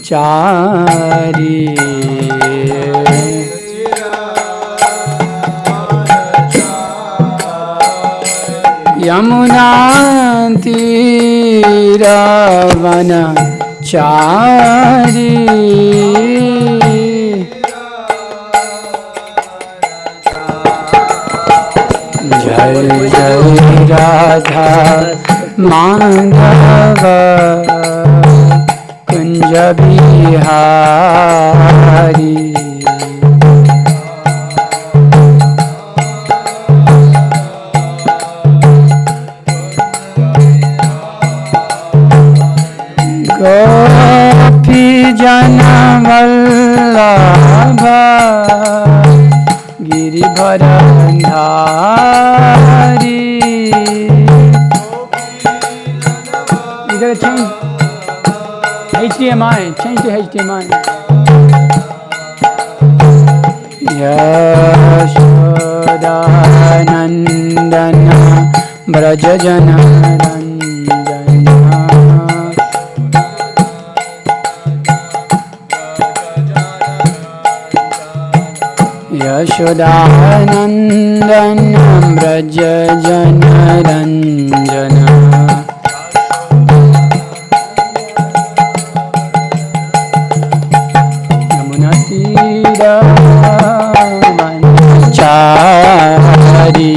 चारी यमुना तीरावन चारी जय जय राधा माधव कुंज बिहारी गोपी जन वल्लभ गिरिधरधारी इधर change HDMI, change to HDMI. Yashoda Nandana Braja Jana Yashodanandanam Braja Jana Ranjana Yamuna Tira Manchari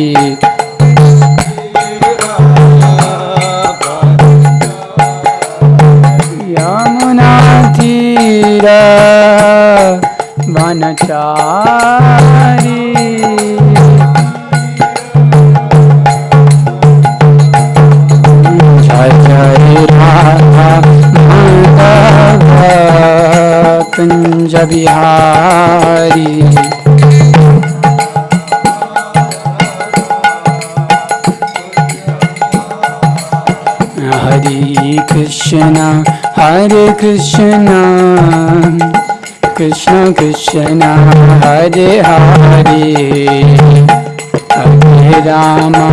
Yamuna Tira Vanachari Jai Jai Radha Madhava Kunj Bihari Hare Krishna Hare Krishna Krishna Krishna Hare Hare Hare Rama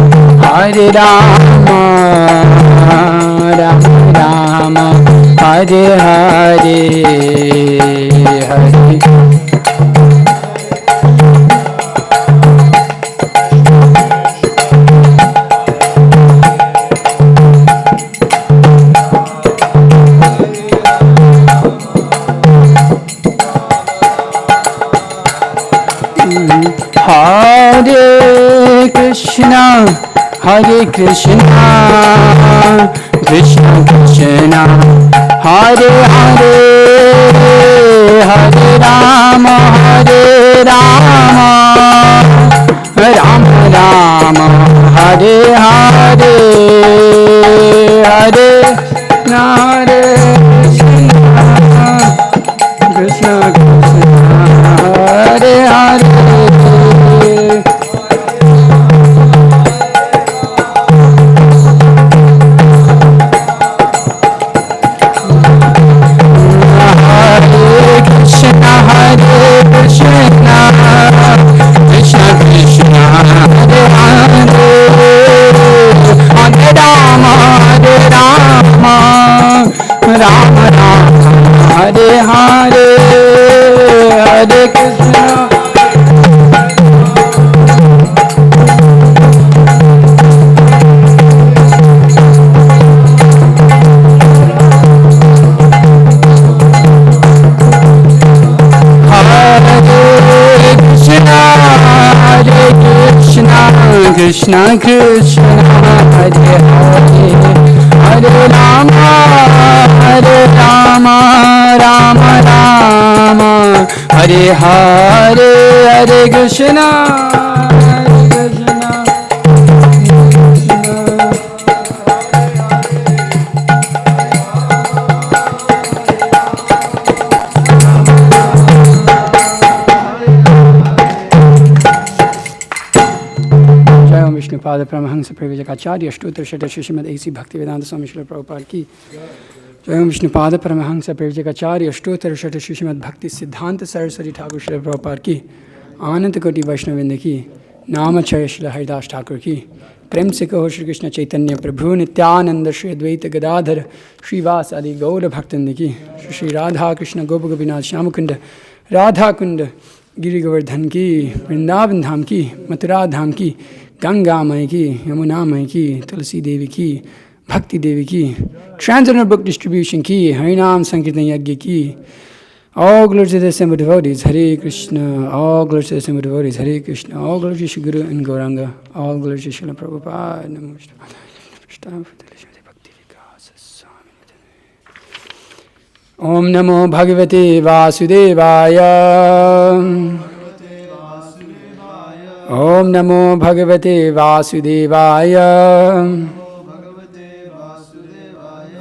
Hare Rama Rama Rama Hare Hare Hare Hare Krishna Hare Krishna Krishna Krishna Hare Hare Hare Rama Hare Rama Rama Rama Hare Hare Hare Hare Krishna Krishna Hare Hare Krishna Krishna Hare Hare Hare Rama Rama Rama Hare Hare Hare Krishna Viष्णुपाद Paramhans प्रवेशक आचार्य अष्टोत्तर षट् श्रीमद् ऐसी भक्ति वेदांत स्वामी श्रील प्रभुपाद की जय। विष्णुपाद परमहंस प्रवेशक आचार्य अष्टोत्तर षट् श्रीमद् भक्ति सिद्धांत सरस्वती ठाकुर श्रील प्रभुपाद की, आनंद कोटि वैष्णववृंद की, नामचय श्री हरिदास ठाकुर की, प्रेम से कहो श्री कृष्ण चैतन्य प्रभु नित्यानंद श्री अद्वैत गदाधर श्रीवास आदि गौर भक्तन की श्री राधा कृष्ण गोप गोपीनाथ श्याम कुंड राधा कुंड गिरि गोवर्धन की वृंदावन धाम की मथुरा धाम की गंगा मई की यमुना मई की तुलसी देवी की भक्ति देवी की ट्रांसजेंडर बुक डिस्ट्रीब्यूशन की हरिनाम संकीर्तन यज्ञ की all glory to the assembled devotees, Hare Krishna, all glory to the assembled devotees, Hare Krishna, all glory to Shri Guru and Gauranga, all glory to Srila Prabhupada, Namo Om Namo Bhagavate Vasudevaya Om Namo Bhagavate Vasudevaya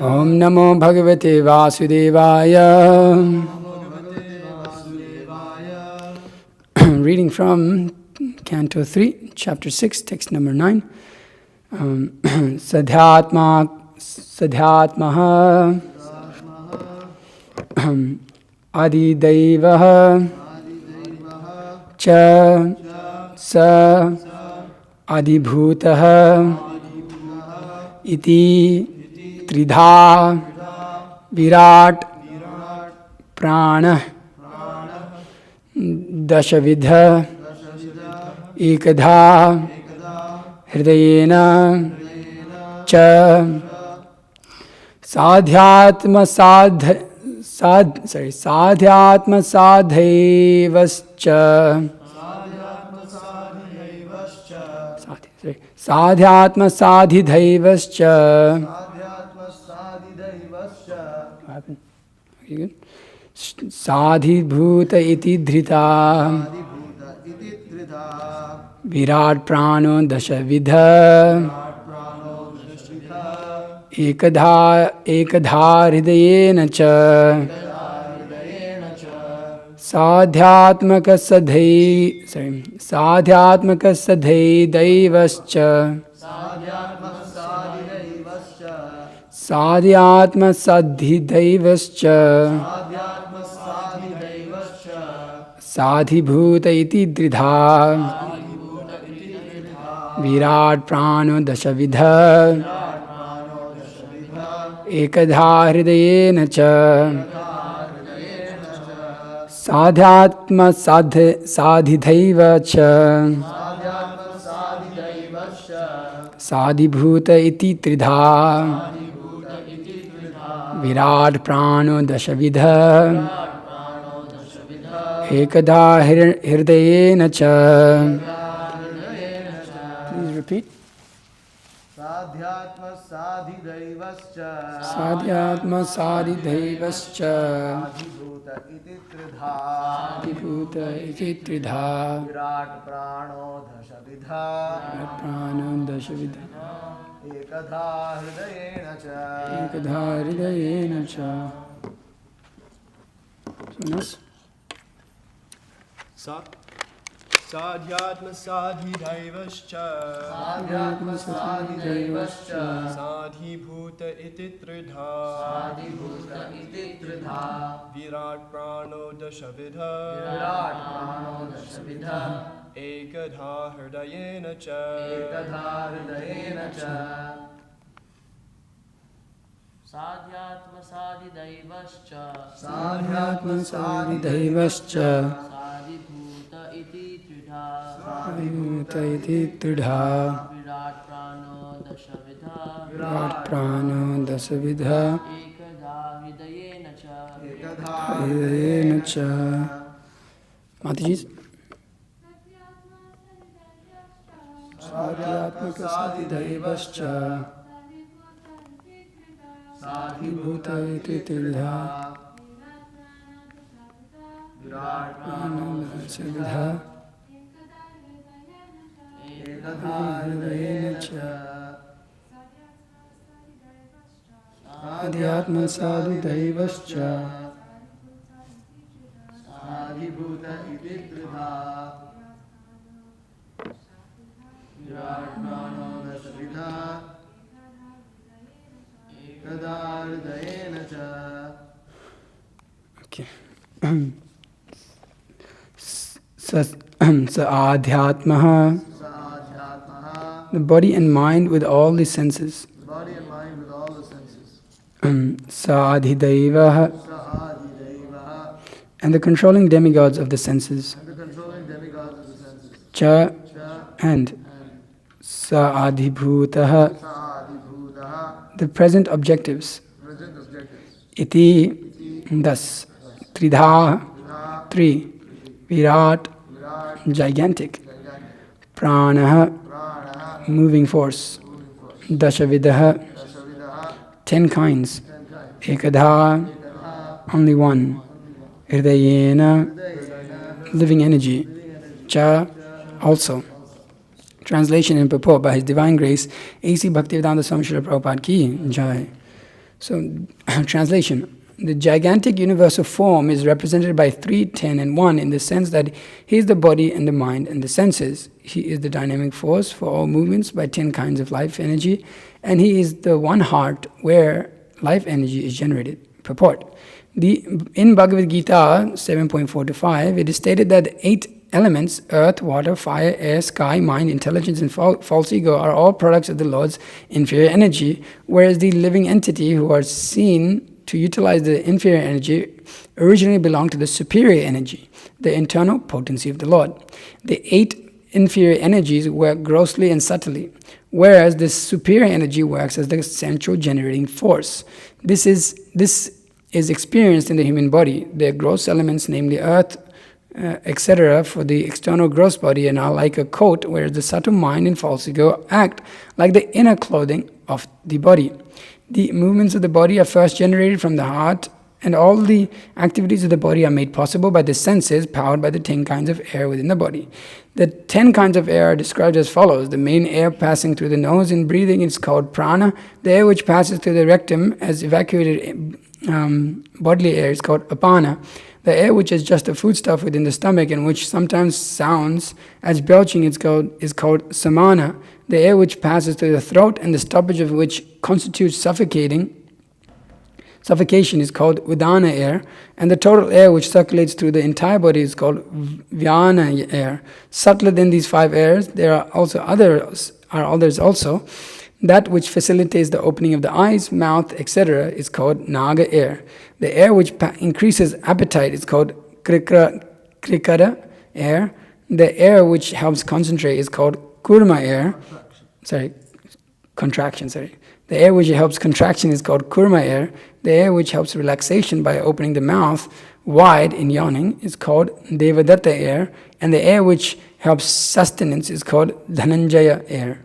Om Namo Bhagavate Vasudevaya. Reading from Canto 3, Chapter 6, Text number 9. Sadhyatmaha Adidaivaha Cha Sa Adibhutaha Iti Tridha Virat Prana Dashavidha Ekadha Hridayena Cha Sadhyatma Sadhaivascha Sadhyatma Sadhidhaivascha. What happened? Okay, good. Sadhibhuta iti dhrita Virat prano dashavidha Ekadha hridayena cha Sadhyatmaka sadhaivascha Sadhyatma sadhidaivascha Sadhibhuta iti dridha Virat prano dashavidha Ekadha hridayena cha Sadhyatma sadhidhaiva cha Sadhibhuta iti tridha Virat prano dashavidha Ekadha hridayena cha. Please repeat. Sadhyatma sadhidaivascha Sadhyatma sadhidaivascha Adhibhuta iti tridha Adhibhuta iti tridha Virat prano dashavidha Virat prano dashavidha Ekadha hridayena cha Ekadha hridayena cha. So nice. Sadhyatma sadhidaivascha Sadhyatma sadhidaivascha Sadhibhuta iti tridha Sadhibhuta iti tridha Virat prano dashavidha Virat prano dashavidha Ekadha hridayena cha Ekadha hridayena cha Sadhyatma sadhidaivascha Sadhyatma sadhidaivascha Sadhibhuta iti tridha Sadhibhuta iti tridha Virat prano dashavidha Virat prano dasavidha Ekadha hridayena cha hridayena cha. Mataji. Sadhyatmaka sadhidaivascha Sadhibhuta iti tridha Virat prano dasavidha Ekadha hridayena cha Sadhyatma sadhidaivascha Sadhibhuta iti tridha Virat prano dashavidha Ekadha hridayena cha. Okay. Sa adhyatmaha the body and mind with all the senses. the body and mind with all the senses. Saadhidaivaha, Sahadidaivaha, and the controlling demigods of the senses. and the controlling demigods of the senses. Cha, Cha and and Saadhibhutaha, Saadhibhutaha, the present objectives. present objectives. Iti, thus. Tridha, Tha, three. Virat, Virat, gigantic. gigantic. Pranaha, Pranaha, moving force. moving force. Dashavidaha, Dasavidaha, 10 kinds. 10 kinds. Ekadha, Ekadha, only one. Hridayena, Hridayena, living energy. Cha, also. Translation and purport by His Divine Grace, A.C. Bhaktivedanta Swami Srila Prabhupada Ki Jai. So, translation. The gigantic universal form is represented by 3, 10, and 1 in the sense that He is the body and the mind and the senses. He is the dynamic force for all movements by 10 kinds of life energy, and He is the one heart where life energy is generated. Purport. In Bhagavad Gita 7.4-5, it is stated that 8 elements, earth, water, fire, air, sky, mind, intelligence, and false ego are all products of the Lord's inferior energy, whereas the living entity who are seen to utilize the inferior energy originally belong to the superior energy, the internal potency of the Lord. The 8 inferior energies work grossly and subtly, whereas the superior energy works as the central generating force. This is experienced in the human body. The gross elements, namely earth, etc., for the external gross body are now like a coat, whereas the subtle mind and false ego act like the inner clothing of the body. The movements of the body are first generated from the heart, and all the activities of the body are made possible by the senses, powered by the 10 kinds of air within the body. The 10 kinds of air are described as follows. The main air passing through the nose in breathing is called prana. The air which passes through the rectum as evacuated bodily air is called apana. The air which is just a foodstuff within the stomach and which sometimes sounds as belching is called samana. The air which passes through the throat and the stoppage of which constitutes suffocation is called udana air, and the total air which circulates through the entire body is called vyana air. Subtler than these 5 airs, there are others also. That which facilitates the opening of the eyes, mouth, etc. is called naga air. The air which increases appetite is called krikara air. The air which helps concentrate is called kurma air. Contraction. The air which helps contraction is called kurma air. The air which helps relaxation by opening the mouth wide in yawning is called devadatta air. And the air which helps sustenance is called dhananjaya air.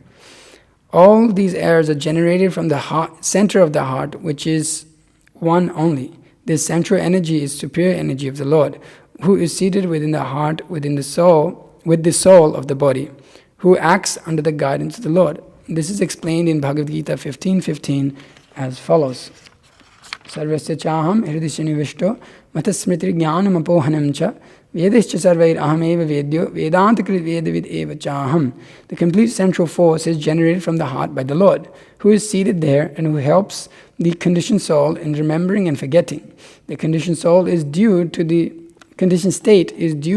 All these airs are generated from the center of the heart, which is one only. This central energy is superior energy of the Lord, who is seated within the heart, within the soul, with the soul of the body, who acts under the guidance of the Lord. This is explained in Bhagavad Gita 15:15 as follows. Sarvasya chaham hridisya nivishto matasmriti jnanam apohanam cha vedischa sarvair ahameva vedyo vedantakrit vedavid eva chaham. The complete central force is generated from the heart by the Lord, who is seated there and who helps the conditioned soul in remembering and forgetting. The conditioned state is due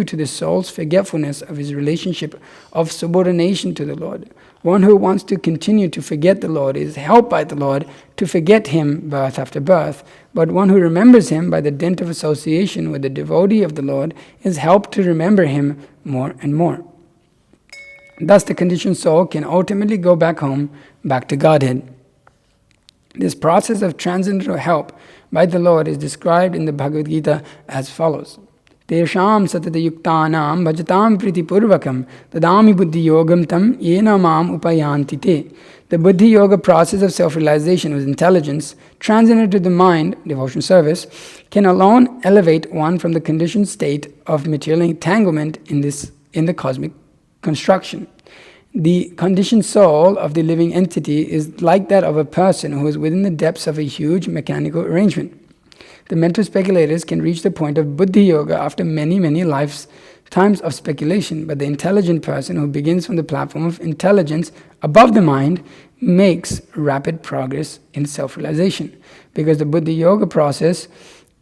to the soul's forgetfulness of his relationship of subordination to the Lord. One who wants to continue to forget the Lord is helped by the Lord to forget Him birth after birth, but one who remembers Him by the dint of association with the devotee of the Lord is helped to remember Him more and more. Thus the conditioned soul can ultimately go back home, back to Godhead. This process of transcendental help by the Lord is described in the Bhagavad Gita as follows. Tesham satadayuktanam bhajatam priti purvakam tadami buddhi yogam tam yena mam upayanti te. The buddhi yoga process of self-realization with intelligence, transcendent to the mind, devotion service, can alone elevate one from the conditioned state of material entanglement in the cosmic construction. The conditioned soul of the living entity is like that of a person who is within the depths of a huge mechanical arrangement. The mental speculators can reach the point of buddhi yoga after many, many lifetimes of speculation, but the intelligent person who begins from the platform of intelligence above the mind makes rapid progress in self-realization, because the buddhi yoga process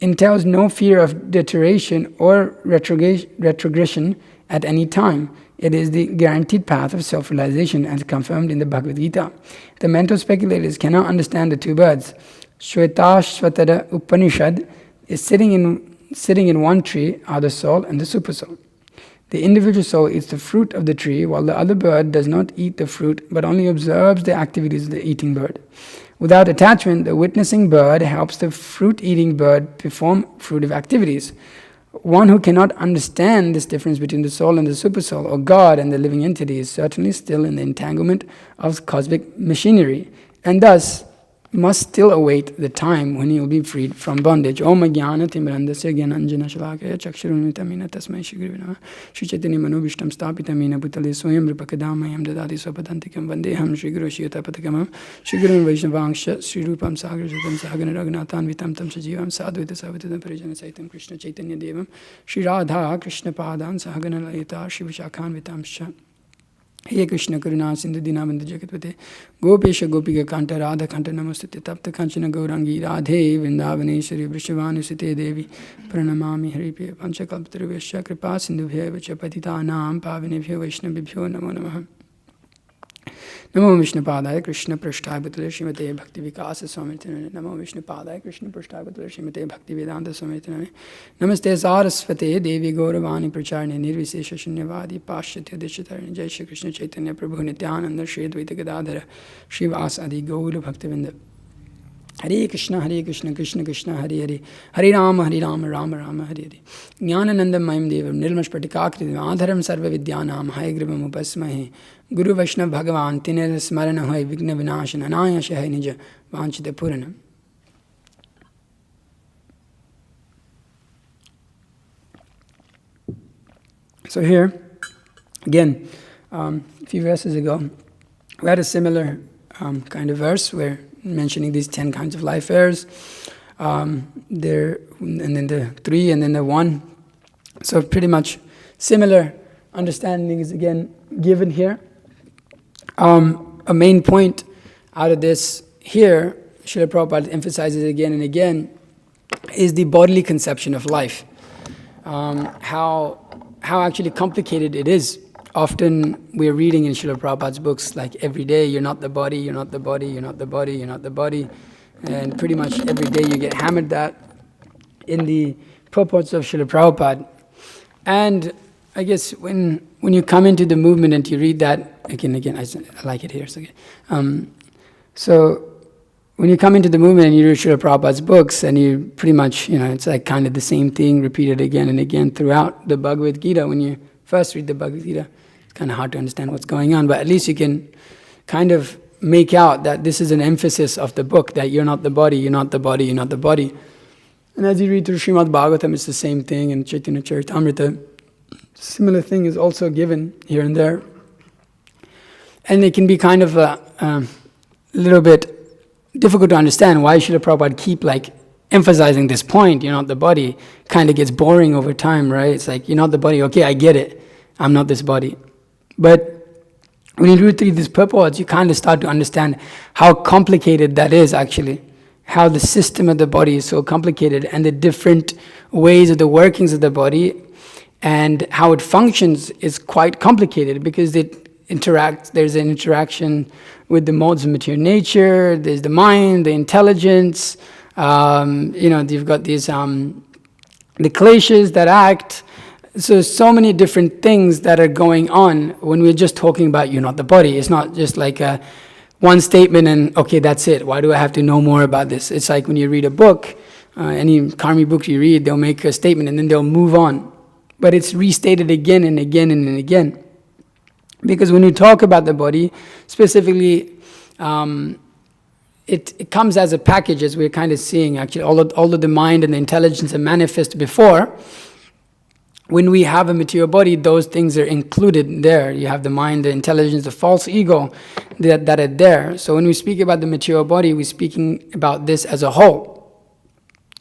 entails no fear of deterioration or retrogression, at any time. It is the guaranteed path of self-realization as confirmed in the Bhagavad Gita. The mental speculators cannot understand the two birds. Shvetashvatara Upanishad is sitting in one tree are the soul and the supersoul. The individual soul eats the fruit of the tree, while the other bird does not eat the fruit, but only observes the activities of the eating bird. Without attachment, the witnessing bird helps the fruit-eating bird perform fruitive activities. One who cannot understand this difference between the soul and the supersoul, or God and the living entity, is certainly still in the entanglement of cosmic machinery, and thus must still await the time when he will be freed from bondage. Om Jnana Timrandasya Jnananjana Shalakaya Chakshurunitamina Tasmai Shri Gurave Namah Shri Chaitanya Manobhishtam Stapitamina Bhutale Soyam Rupakadamayam Dadati Swapadantikam Vandeham Shri Guru Shiyatapatakam Shri Guru Vaishnavangsha Shri Rupam Sagar Rupam Sagana Raghunathan Vitam Tam Sajivam Sadvita Savitadam Parijana Saitam Krishna Chaitanya Devam Shri Radha Krishna Padan Sahagana Layita Shri Vishakhan Vitamsha He Krishna Karuna Sindhu Dinabandhu Jagatpate Gopesha Gopika Kanta Radha Kanta Namastute Tapta Kanchana Gaurangi Radhe Vrindavaneshwari Vrishavanusite Devi Pranamami Haripe Panchakalpataruvesha Kripa Sindhubhya Vacha Patitanam Pavinebhyo Vaishnavibhyo Namo Namaha Namo Vishnupadaya Krishna Prasthaya Bhutale Srimate Bhakti Vikasa Swamitine Namo Vishnupadaya Krishna Prasthaya Bhutale Srimate Bhakti Vedanta Swamitine Namaste Saraswate Devi Gauravani Pracharne Nirvisesha Shunyavadi Pashyatya Dishatarane Jai Shri Krishna Chaitanya Prabhu Nityananda Shri Advaita Gadadhara Shri Vasadi Gaura Bhaktivinda Hare Krishna Krishna Krishna Hare Hare Hare Rama Rama Rama Hare Hare Jnananandam Mayam Devam Nirmashpatikakritam Adharam Sarva Vidyanam Hayagrivam Upasmahe Guru Vaishnav Bhagavan Tinir Smarana Hoy Vigna Vinashan Anayasha Hai Nija Vanchita Puranam. So here, again, a few verses ago, we had a similar kind of verse where mentioning these 10 kinds of life errors, there, and then the 3 and then the 1. So pretty much similar understanding is again given here. A main point out of this here, Srila Prabhupada emphasizes again and again, is the bodily conception of life. How actually complicated it is. Often we're reading in Srila Prabhupada's books like every day, you're not the body, you're not the body, you're not the body, you're not the body. And pretty much every day you get hammered that in the purports of Srila Prabhupada. And I guess when you come into the movement and you read that, again, I like it here. So, okay. So when you come into the movement and you read Srila Prabhupada's books and you pretty much, it's like kind of the same thing repeated again and again throughout the Bhagavad Gita. When you first read the Bhagavad Gita, it's kind of hard to understand what's going on, but at least you can kind of make out that this is an emphasis of the book, that you're not the body, you're not the body, you're not the body. And as you read through Srimad Bhagavatam, it's the same thing, and Chaitanya Charitamrita, similar thing is also given here and there. And it can be kind of a little bit difficult to understand why should Prabhupada keep emphasizing this point, you're not the body. Kind of gets boring over time, right? It's like, you're not the body, okay, I get it, I'm not this body. But when you read through these purports, you kind of start to understand how complicated that is actually, how the system of the body is so complicated, and the different ways of the workings of the body and how it functions is quite complicated because there's an interaction with the modes of material nature, there's the mind, the intelligence, you've got these, the kleshas that act. So many different things that are going on when we're just talking about you're not the body. It's not just like one statement and okay, that's it. Why do I have to know more about this? It's like when you read a book, any karmic book you read, they'll make a statement and then they'll move on. But it's restated again and again and again. Because when you talk about the body, specifically, it comes as a package, as we're kind of seeing actually. Although the mind and the intelligence are manifest before, when we have a material body, those things are included there. You have the mind, the intelligence, the false ego that are there. So when we speak about the material body, we're speaking about this as a whole.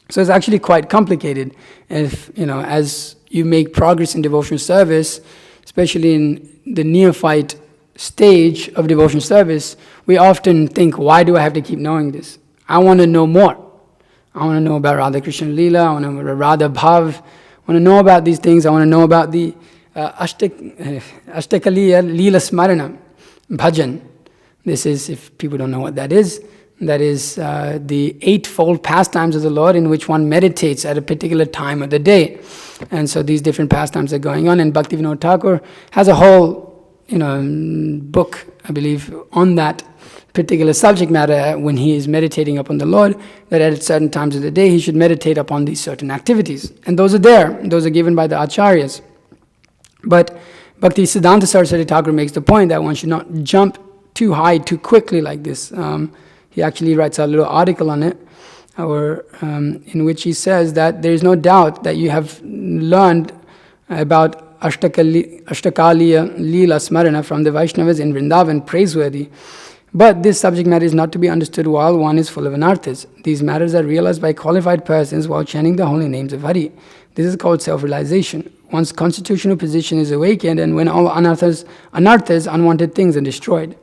So it's actually quite complicated. If, as you make progress in devotional service, especially in the neophyte stage of devotional service, we often think, why do I have to keep knowing this? I want to know more. I want to know about Radha Krishna Leela, I want to know about Radha Bhav, I want to know about these things, I want to know about the Ashtakaliya Leela Smarana Bhajan. This is, if people don't know what that is the eightfold pastimes of the Lord in which one meditates at a particular time of the day. And so these different pastimes are going on, and Bhaktivinoda Thakur has a whole book, I believe, on that particular subject matter when he is meditating upon the Lord, that at certain times of the day he should meditate upon these certain activities. And those are there, those are given by the Acharyas. But Bhakti Siddhanta Saraswati Thakur makes the point that one should not jump too high, too quickly like this. He actually writes a little article on it, in which he says that there is no doubt that you have learned about Ashtakaliya Leela Smarana from the Vaishnavas in Vrindavan, praiseworthy. But this subject matter is not to be understood while one is full of anarthas. These matters are realized by qualified persons while chanting the holy names of Hari. This is called self-realization. One's constitutional position is awakened, and when all anarthas, unwanted things, are destroyed.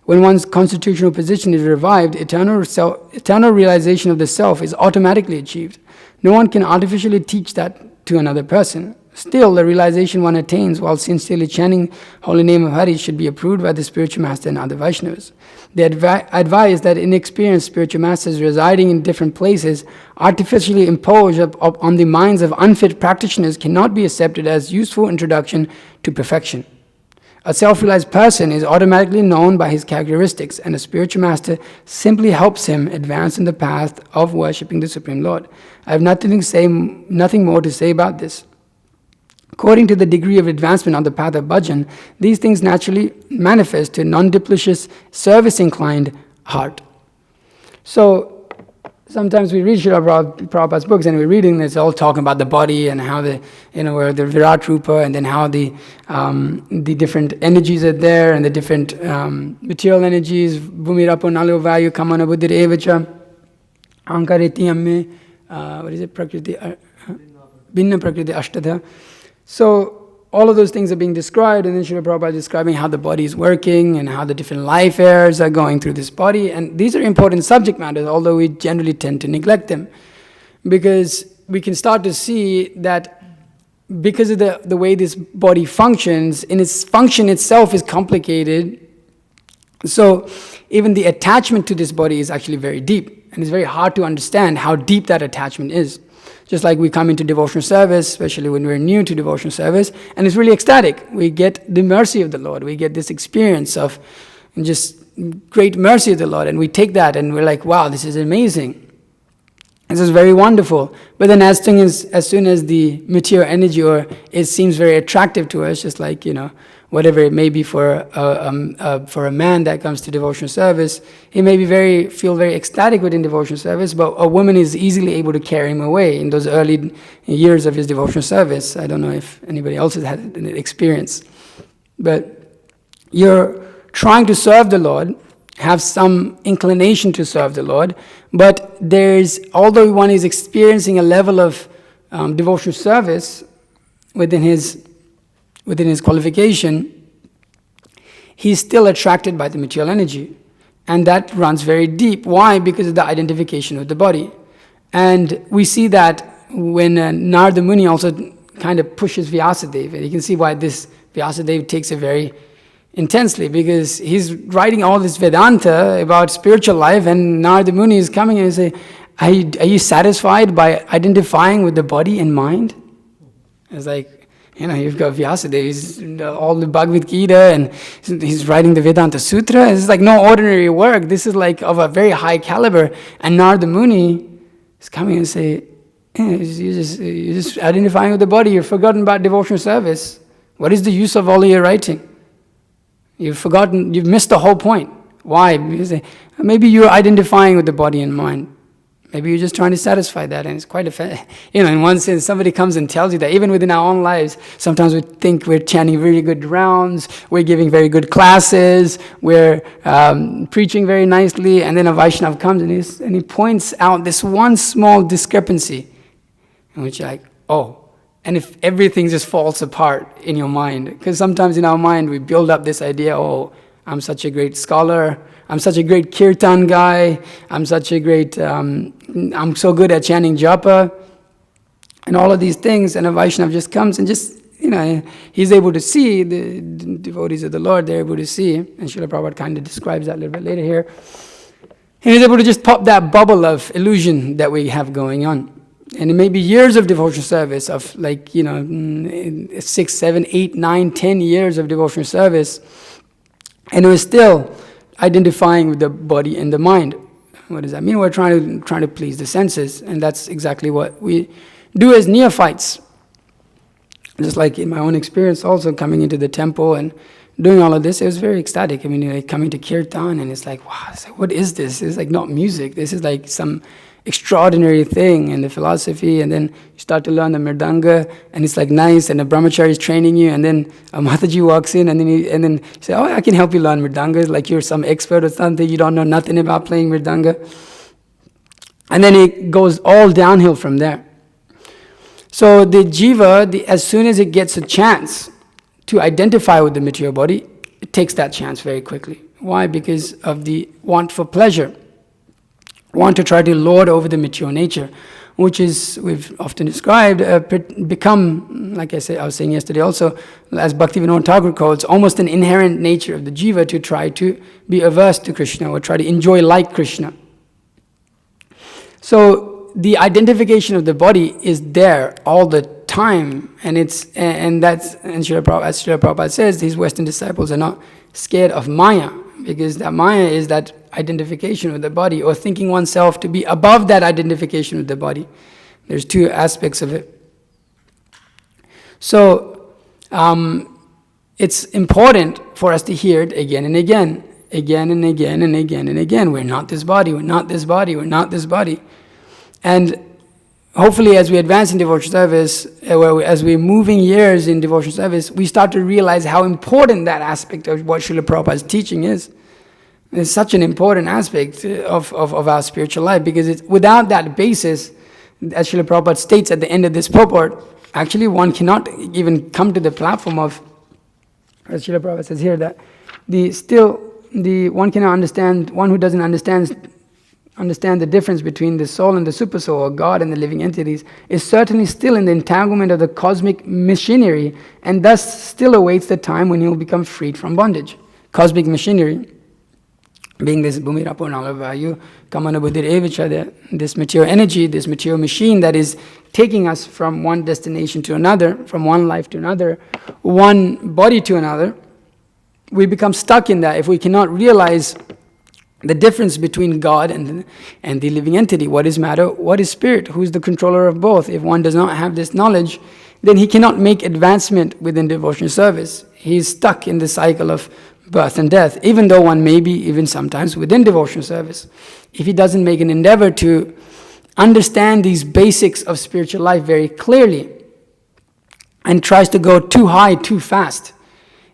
When one's constitutional position is revived, eternal realization of the self is automatically achieved. No one can artificially teach that to another person. Still, the realization one attains while sincerely chanting holy name of Hari should be approved by the spiritual master and other Vaishnavas. They advise that inexperienced spiritual masters residing in different places artificially impose on the minds of unfit practitioners cannot be accepted as useful introduction to perfection. A self-realized person is automatically known by his characteristics, and a spiritual master simply helps him advance in the path of worshipping the Supreme Lord. I have nothing more to say about this. According to the degree of advancement on the path of bhajan, these things naturally manifest to a non-duplicitous, service-inclined heart. So, sometimes we read Srila Prabhupada's books and we're reading this, all talking about the body and how where the Virat Rupa, and then how the different energies are there, and the different material energies, Bhumirapo Nalo Vayu Kamana Buddhir Evacha, Ankariti Amme, Prakriti, Binna Prakriti Ashtadha. So all of those things are being described, and then Srila Prabhupada is describing how the body is working and how the different life airs are going through this body. And these are important subject matters, although we generally tend to neglect them. Because we can start to see that because of the way this body functions, in its function itself is complicated. So even the attachment to this body is actually very deep. And it's very hard to understand how deep that attachment is. Just like we come into devotional service, especially when we're new to devotional service, and it's really ecstatic. We get the mercy of the Lord. We get this experience of just great mercy of the Lord, and we take that and we're like, wow, this is amazing. This is very wonderful. But then as soon as the material energy, or it seems very attractive to us, just like, whatever it may be for a man that comes to devotional service, he may feel very ecstatic within devotional service, but a woman is easily able to carry him away in those early years of his devotional service. I don't know if anybody else has had an experience. But you're trying to serve the Lord, have some inclination to serve the Lord, but although one is experiencing a level of devotional service within his qualification, he's still attracted by the material energy. And that runs very deep. Why? Because of the identification with the body. And we see that when Narada Muni also kind of pushes Vyasadeva. And you can see why this Vyasadeva takes it very intensely, because he's writing all this Vedanta about spiritual life, and Narada Muni is coming and saying, are you satisfied by identifying with the body and mind? It's like, you've got Vyasadeva, he's all the Bhagavad Gita, and he's writing the Vedanta Sutra. It's like no ordinary work. This is like of a very high caliber. And Narada Muni is coming and say, you're just identifying with the body. You've forgotten about devotional service. What is the use of all your writing? You've missed the whole point. Why? Because maybe you're identifying with the body and mind. Maybe you're just trying to satisfy that, and it's quite in one sense, somebody comes and tells you that. Even within our own lives, sometimes we think we're chanting really good rounds, we're giving very good classes, we're preaching very nicely, and then a Vaishnava comes and he points out this one small discrepancy, in which you're like, oh, and if everything just falls apart in your mind, because sometimes in our mind we build up this idea, oh, I'm such a great scholar, I'm such a great kirtan guy, I'm so good at chanting japa, and all of these things, and a Vaishnava just comes and just he's able to see, the devotees of the Lord, they're able to see, and Srila Prabhupada kind of describes that a little bit later here. And he's able to just pop that bubble of illusion that we have going on. And it may be years of devotional service, of 6, 7, 8, 9, 10 years of devotional service, and we're still identifying with the body and the mind. What does that mean? We're trying to please the senses, and that's exactly what we do as neophytes. Just like in my own experience also, coming into the temple and doing all of this, it was very ecstatic. I mean, coming to kirtan, and it's like, wow, what is this? It's like not music. This is like some extraordinary thing in the philosophy. And then you start to learn the mridanga, and it's like nice, and the brahmachari is training you, and then a Mataji walks in, and then you say, oh, I can help you learn mridanga. It's like you're some expert or something. You don't know nothing about playing mridanga. And then it goes all downhill from there. So the jiva, as soon as it gets a chance to identify with the material body, it takes that chance very quickly. Why? Because of the want for pleasure, want to try to lord over the material nature, which is, we've often described, become, like I was saying yesterday also, as Bhaktivinoda Thakur quotes, almost an inherent nature of the jiva to try to be averse to Krishna or try to enjoy like Krishna. So the identification of the body is there all the time, and as Srila Prabhupada says, these Western disciples are not scared of Maya, because that Maya is that identification with the body, or thinking oneself to be above that identification with the body. There's two aspects of it. So it's important for us to hear it again and again, again and again and again and again. We're not this body, we're not this body, we're not this body. And hopefully as we advance in devotional service, as we're moving years in devotional service, we start to realize how important that aspect of what Srila Prabhupada's teaching is. It's such an important aspect of our spiritual life, because without that basis, as Srila Prabhupada states at the end of this purport, actually one cannot even come to the platform of, as Srila Prabhupada says here, that one cannot understand, one who doesn't understand the difference between the soul and the super soul, or God and the living entities, is certainly still in the entanglement of the cosmic machinery, and thus still awaits the time when he will become freed from bondage. Cosmic machinery being this bhumirapurnalavayu kamana buddhir evicha, this material energy, this material machine that is taking us from one destination to another, from one life to another, one body to another. We become stuck in that if we cannot realize the difference between God and the living entity. What is matter? What is spirit? Who is the controller of both? If one does not have this knowledge, then he cannot make advancement within devotional service. He is stuck in the cycle of birth and death, even though one may be even sometimes within devotional service. If he doesn't make an endeavor to understand these basics of spiritual life very clearly and tries to go too high too fast,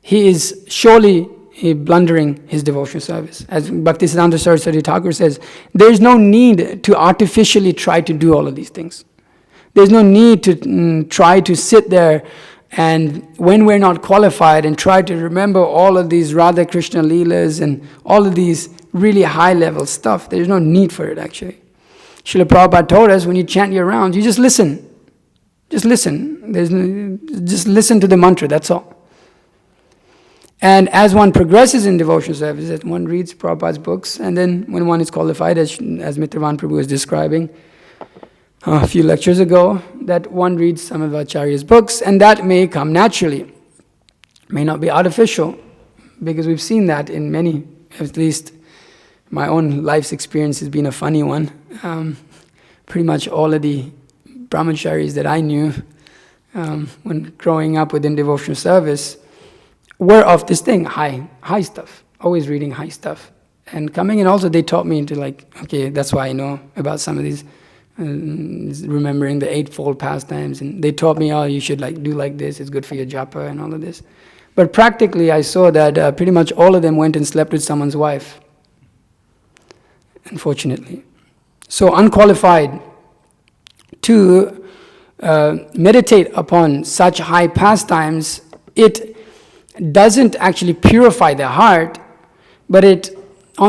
he is surely blundering his devotional service. As Bhaktisiddhanta Saraswati Thakur says, there is no need to artificially try to do all of these things. There's no need to try to sit there and when we're not qualified and try to remember all of these Radha Krishna Leelas and all of these really high level stuff. There's no need for it actually. Srila Prabhupada told us, when you chant your rounds, you just listen. Just listen. Just listen to the mantra, that's all. And as one progresses in devotional service, as one reads Prabhupada's books, and then when one is qualified, as Mitravan Prabhu was describing a few lectures ago, that one reads some of Acharya's books, and that may come naturally, may not be artificial, because we've seen that in many, at least my own life's experience has been a funny one. Pretty much all of the brahmacharis that I knew when growing up within devotional service were of this thing, high stuff, always reading high stuff. And coming in also, they taught me to okay, that's why I know about some of these, remembering the eightfold pastimes. And they taught me, you should do like this, it's good for your japa and all of this. But practically I saw that pretty much all of them went and slept with someone's wife, unfortunately. So unqualified to meditate upon such high pastimes, it doesn't actually purify the heart, but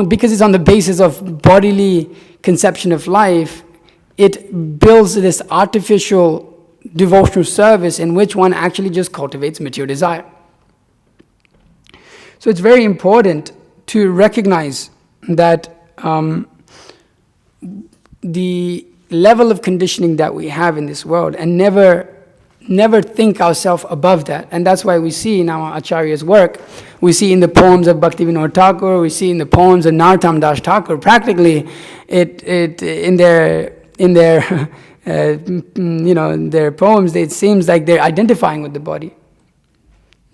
because it's on the basis of bodily conception of life, it builds this artificial devotional service in which one actually just cultivates material desire. So it's very important to recognize that the level of conditioning that we have in this world, and never think ourselves above that. And that's why we see in our Acharya's work, we see in the poems of Bhaktivinoda Thakur, we see in the poems of Narottam Das Thakur, practically in their their poems, it seems like they're identifying with the body.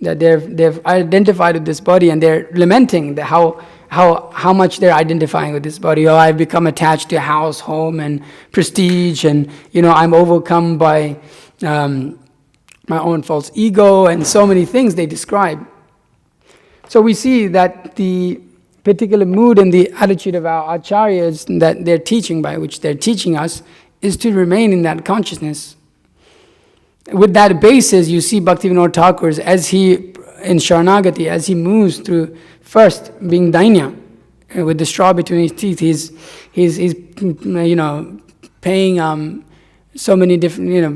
That they've identified with this body, and they're lamenting how much they're identifying with this body. Oh, I've become attached to house, home, and prestige, and I'm overcome by my own false ego, and so many things they describe. So we see that the particular mood and the attitude of our acharyas that they're teaching, by which they're teaching us, is to remain in that consciousness. With that basis, you see Bhaktivinoda Thakur, as he, in Sharanagati, as he moves through, first being Dainya, with the straw between his teeth, he's paying so many different,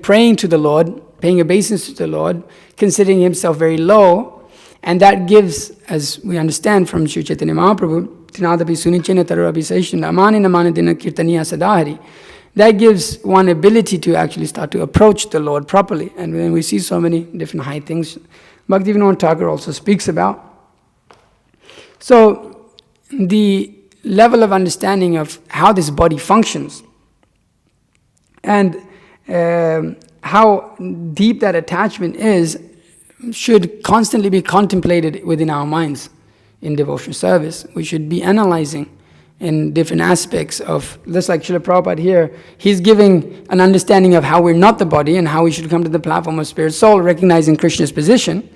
praying to the Lord, paying obeisance to the Lord, considering himself very low, and that gives, as we understand from Sri Chaitanya Mahaprabhu, Tinadapi Sunichena Taru Abhiseshan Amani Namani Dina Kirtaniya Sadahari, that gives one ability to actually start to approach the Lord properly. And when we see so many different high things, Bhaktivinoda Thakur also speaks about. So, the level of understanding of how this body functions, and how deep that attachment is, should constantly be contemplated within our minds in devotional service. We should be analyzing in different aspects of, just like Srila Prabhupada here, he's giving an understanding of how we're not the body and how we should come to the platform of spirit soul, recognizing Krishna's position,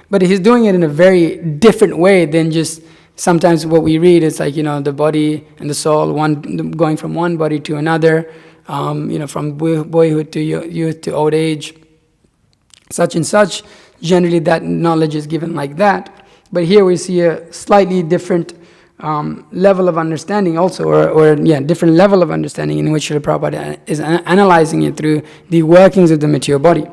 but he's doing it in a very different way than just sometimes what we read. It's like, the body and the soul, one going from one body to another, from boyhood to youth to old age, such and such. Generally that knowledge is given like that. But here we see a slightly different level of understanding also, or different level of understanding in which Srila Prabhupada is analyzing it through the workings of the material body.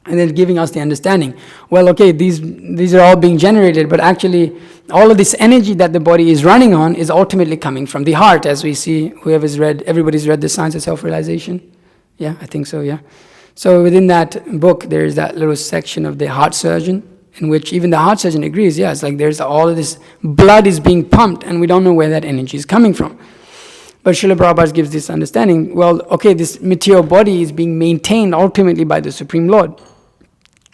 And then giving us the understanding, well, okay, these are all being generated, but actually all of this energy that the body is running on is ultimately coming from the heart, as we see, everybody's read The Science of Self-Realization? Yeah, I think so, yeah. So within that book, there is that little section of the heart surgeon, in which even the heart surgeon agrees, yeah, it's like there's all of this blood is being pumped, and we don't know where that energy is coming from. But Srila Prabhupada gives this understanding, well, okay, this material body is being maintained ultimately by the Supreme Lord.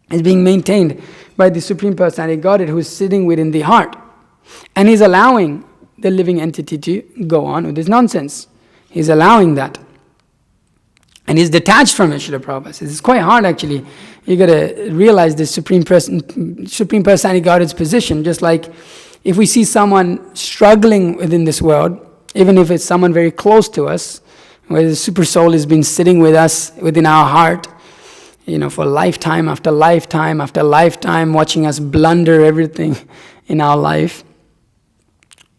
It's being maintained by the Supreme Personality Godhead, who is sitting within the heart. And he's allowing the living entity to go on with this nonsense. He's allowing that. And he's detached from it, Srila Prabhupada says. It's quite hard, actually. You got to realize the Supreme Personality Godhead's position. Just like if we see someone struggling within this world, even if it's someone very close to us, where the Super Soul has been sitting with us within our heart, for lifetime after lifetime after lifetime, watching us blunder everything in our life.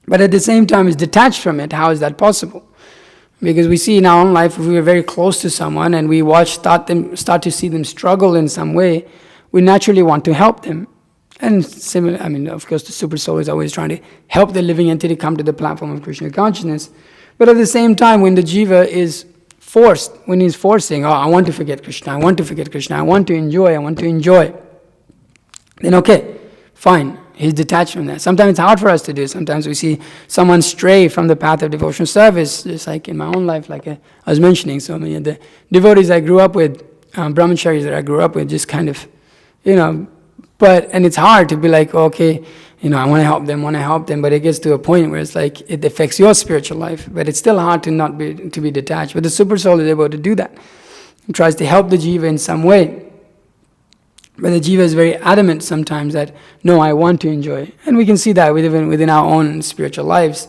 But at the same time, is detached from it. How is that possible? Because we see in our own life, if we are very close to someone and we start to see them struggle in some way, we naturally want to help them. And similar, of course, the Super Soul is always trying to help the living entity come to the platform of Krishna consciousness. But at the same time, when the jiva is forced, when he's forcing, I want to forget Krishna, I want to forget Krishna, I want to enjoy, then okay, fine. He's detached from that. Sometimes it's hard for us to do. Sometimes we see someone stray from the path of devotional service, just like in my own life, like I was mentioning, so many of the devotees I grew up with, brahmacharis that I grew up with, just kind of, and it's hard to be like, okay, I want to help them, but it gets to a point where it's like, it affects your spiritual life, but it's still hard to be detached. But the Super Soul is able to do that. He tries to help the jiva in some way. But the jiva is very adamant sometimes that, no, I want to enjoy. And we can see that within our own spiritual lives,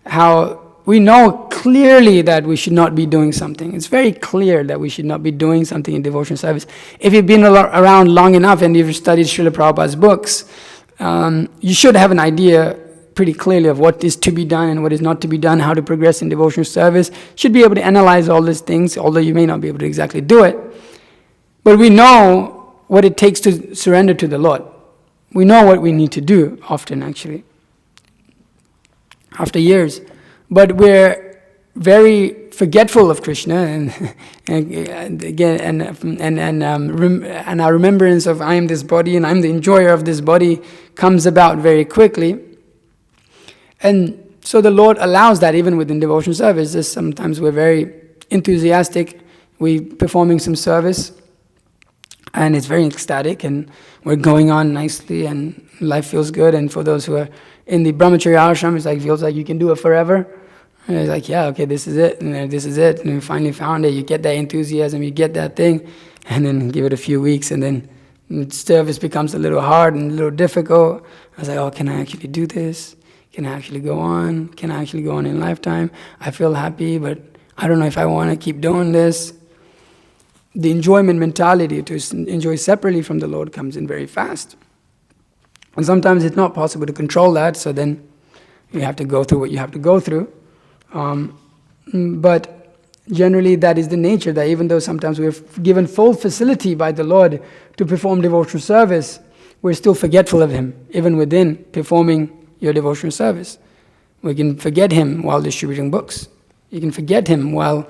how we know clearly that we should not be doing something. It's very clear that we should not be doing something in devotional service. If you've been around long enough and you've studied Srila Prabhupada's books, you should have an idea pretty clearly of what is to be done and what is not to be done, how to progress in devotional service. Should be able to analyze all these things, although you may not be able to exactly do it. But we know what it takes to surrender to the Lord. We know what we need to do often, actually, after years. But we're very forgetful of Krishna, and our remembrance of I am this body and I'm the enjoyer of this body comes about very quickly. And so the Lord allows that even within devotion service. Sometimes we're very enthusiastic, we're performing some service, and it's very ecstatic, and we're going on nicely, and life feels good. And for those who are in the brahmacharya ashram, it's like feels like you can do it forever. And it's like, yeah, okay, this is it, and this is it, and we finally found it. You get that enthusiasm, you get that thing, and then give it a few weeks, and then service becomes a little hard and a little difficult. I was like, oh, can I actually do this? Can I actually go on? Can I actually go on in lifetime? I feel happy, but I don't know if I want to keep doing this. The enjoyment mentality to enjoy separately from the Lord comes in very fast. And sometimes it's not possible to control that, so then you have to go through what you have to go through. But generally that is the nature, that even though sometimes we're given full facility by the Lord to perform devotional service, we're still forgetful of Him, even within performing your devotional service. We can forget Him while distributing books. You can forget Him while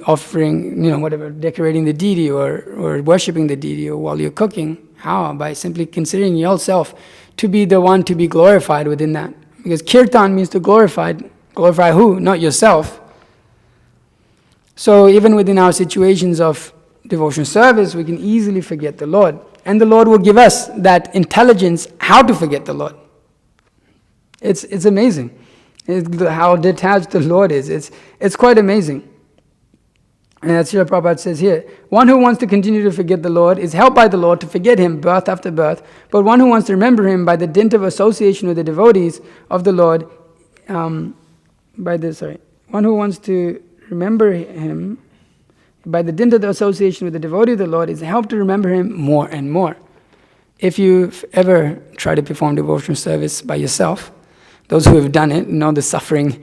offering, whatever, decorating the deity or worshipping the deity, or while you're cooking. How? By simply considering yourself to be the one to be glorified within that. Because kirtan means to glorify. Glorify who? Not yourself. So even within our situations of devotional service, we can easily forget the Lord. And the Lord will give us that intelligence how to forget the Lord. It's amazing how detached the Lord is. It's quite amazing. And as Srila Prabhupada says here, one who wants to continue to forget the Lord is helped by the Lord to forget Him birth after birth, but one who wants to remember Him by the dint of association with the devotees of the Lord, one who wants to remember Him by the dint of the association with the devotee of the Lord is helped to remember Him more and more. If you've ever tried to perform devotional service by yourself, those who have done it know the suffering,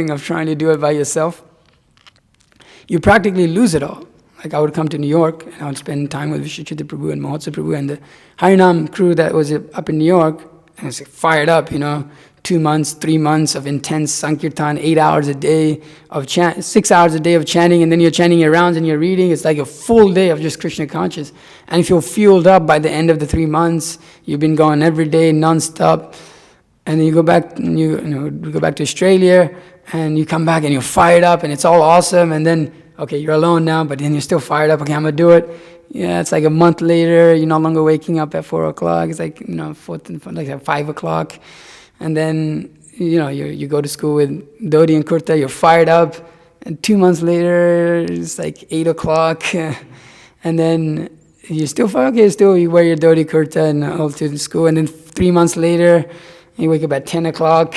of trying to do it by yourself. You practically lose it all. Like I would come to New York and I would spend time with Vishwachitra Prabhu and Mahotsav Prabhu and the Harinam crew that was up in New York, and it's fired up, 2 months, 3 months of intense Sankirtan, 8 hours a day of 6 hours a day of chanting, and then you're chanting your rounds and you're reading. It's like a full day of just Krishna conscious. And if you're fueled up by the end of the 3 months, you've been going every day non-stop, and then you go back and you go back to Australia, and you come back and you're fired up and it's all awesome, and then, okay, you're alone now, but then you're still fired up, okay, I'm going to do it. Yeah, it's like a month later, you're no longer waking up at 4 o'clock, it's like, like at 5 o'clock, and then, you go to school with Dhoti and Kurta, you're fired up, and 2 months later, it's like 8 o'clock, and then you're still fired, okay, still you wear your Dhoti Kurta and all to school, and then 3 months later, you wake up at 10 o'clock,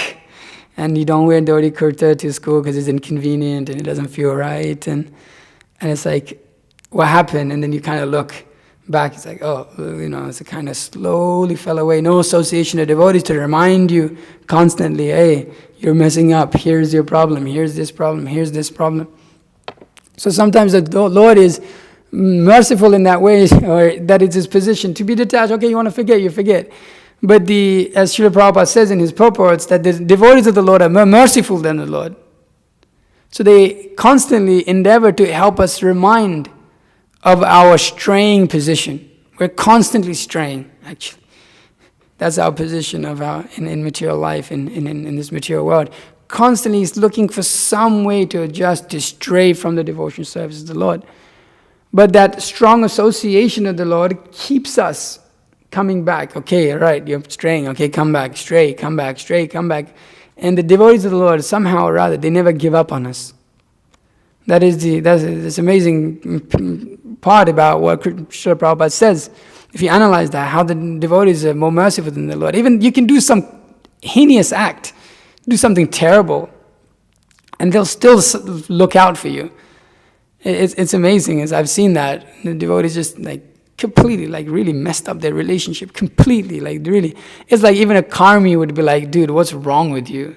and you don't wear Dhoti Kurta to school because it's inconvenient and it doesn't feel right. And it's like, what happened? And then you kind of look back, it's like, it's kind of slowly fell away. No association of devotees to remind you constantly, hey, you're messing up. Here's your problem. Here's this problem. Here's this problem. So sometimes the Lord is merciful in that way, or that it's His position to be detached. Okay, you want to forget, you forget. But as Srila Prabhupada says in his purports, that the devotees of the Lord are more merciful than the Lord. So they constantly endeavor to help us remind of our straying position. We're constantly straying, actually. That's our position in material life, in this material world. Constantly is looking for some way to adjust, to stray from the devotion service of the Lord. But that strong association of the Lord keeps us coming back. Okay, right, you're straying. Okay, come back, stray, come back, stray, come back. And the devotees of the Lord, somehow or rather, they never give up on us. That's this amazing part about what Srila Prabhupada says. If you analyze that, how the devotees are more merciful than the Lord. Even you can do some heinous act, do something terrible, and they'll still look out for you. It's amazing, as I've seen that. The devotees just like completely, like really messed up their relationship completely, like really. It's like even a karmi would be like, dude, what's wrong with you?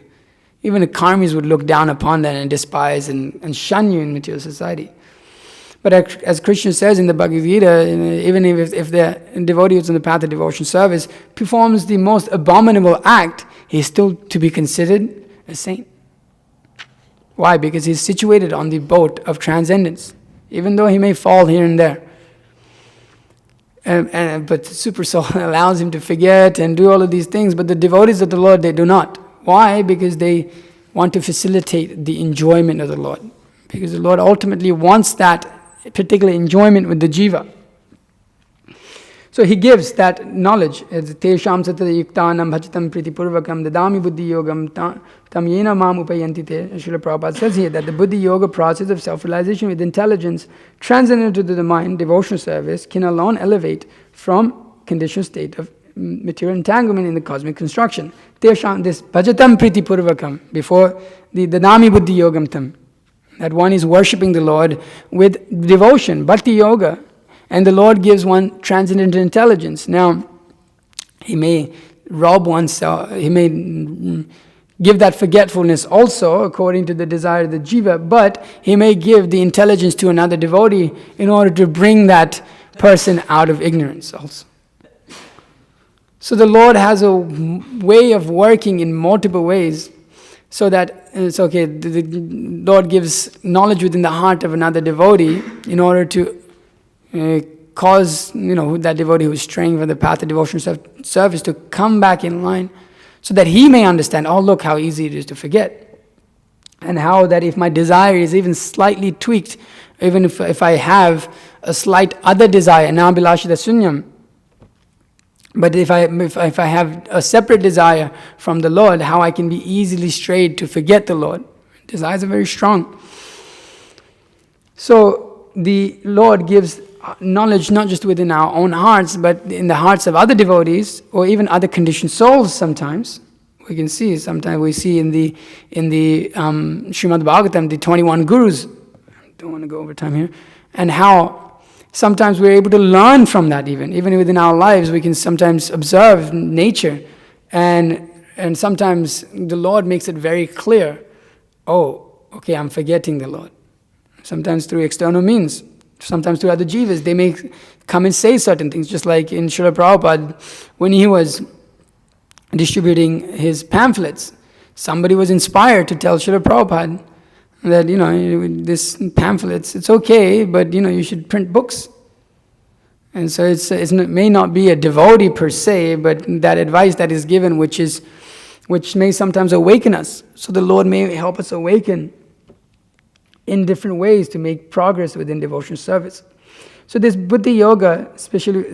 Even the karmis would look down upon that and despise and shun you in material society. But as Krishna says in the Bhagavad Gita, even if the devotee who's on the path of devotion service performs the most abominable act, he's still to be considered a saint. Why? Because he's situated on the boat of transcendence, even though he may fall here and there. But the super soul allows him to forget and do all of these things, but the devotees of the Lord, they do not. Why? Because they want to facilitate the enjoyment of the Lord. Because the Lord ultimately wants that particular enjoyment with the jiva. So he gives that knowledge. Tesham satata yuktanam bhajatam priti purvakam dadami buddhi yogam tam yena mam upayanti te. Srila Prabhupada says here that the buddhi yoga process of self-realization with intelligence transcendent to the mind, devotional service, can alone elevate from conditioned state of material entanglement in the cosmic construction. Tesham, this bhajatam priti purvakam, before the dadami buddhi yogam tam, that one is worshipping the Lord with devotion, bhakti yoga, and the Lord gives one transcendental intelligence. Now, he may rob oneself, he may give that forgetfulness also according to the desire of the jiva, but he may give the intelligence to another devotee in order to bring that person out of ignorance also. So the Lord has a way of working in multiple ways, so that it's okay, the Lord gives knowledge within the heart of another devotee in order to cause, that devotee who is straying from the path of devotional service to come back in line, so that he may understand, oh look how easy it is to forget. And how that if my desire is even slightly tweaked, even if I have a slight other desire, nabhilashita sunyam, but if I have a separate desire from the Lord, how I can be easily strayed to forget the Lord. Desires are very strong. So the Lord gives knowledge not just within our own hearts, but in the hearts of other devotees, or even other conditioned souls sometimes. We can see, sometimes we see in the Srimad Bhagavatam, the 21 gurus, I don't want to go over time here, and how sometimes we're able to learn from that even within our lives. We can sometimes observe nature, and sometimes the Lord makes it very clear, oh, okay, I'm forgetting the Lord. Sometimes through external means, sometimes through other jivas, they may come and say certain things, just like in Srila Prabhupada, when he was distributing his pamphlets, somebody was inspired to tell Srila Prabhupada that, this pamphlets, it's okay, but, you should print books. And so it may not be a devotee per se, but that advice that is given, which may sometimes awaken us. So the Lord may help us awaken in different ways to make progress within devotional service. So this buddhi yoga, specifically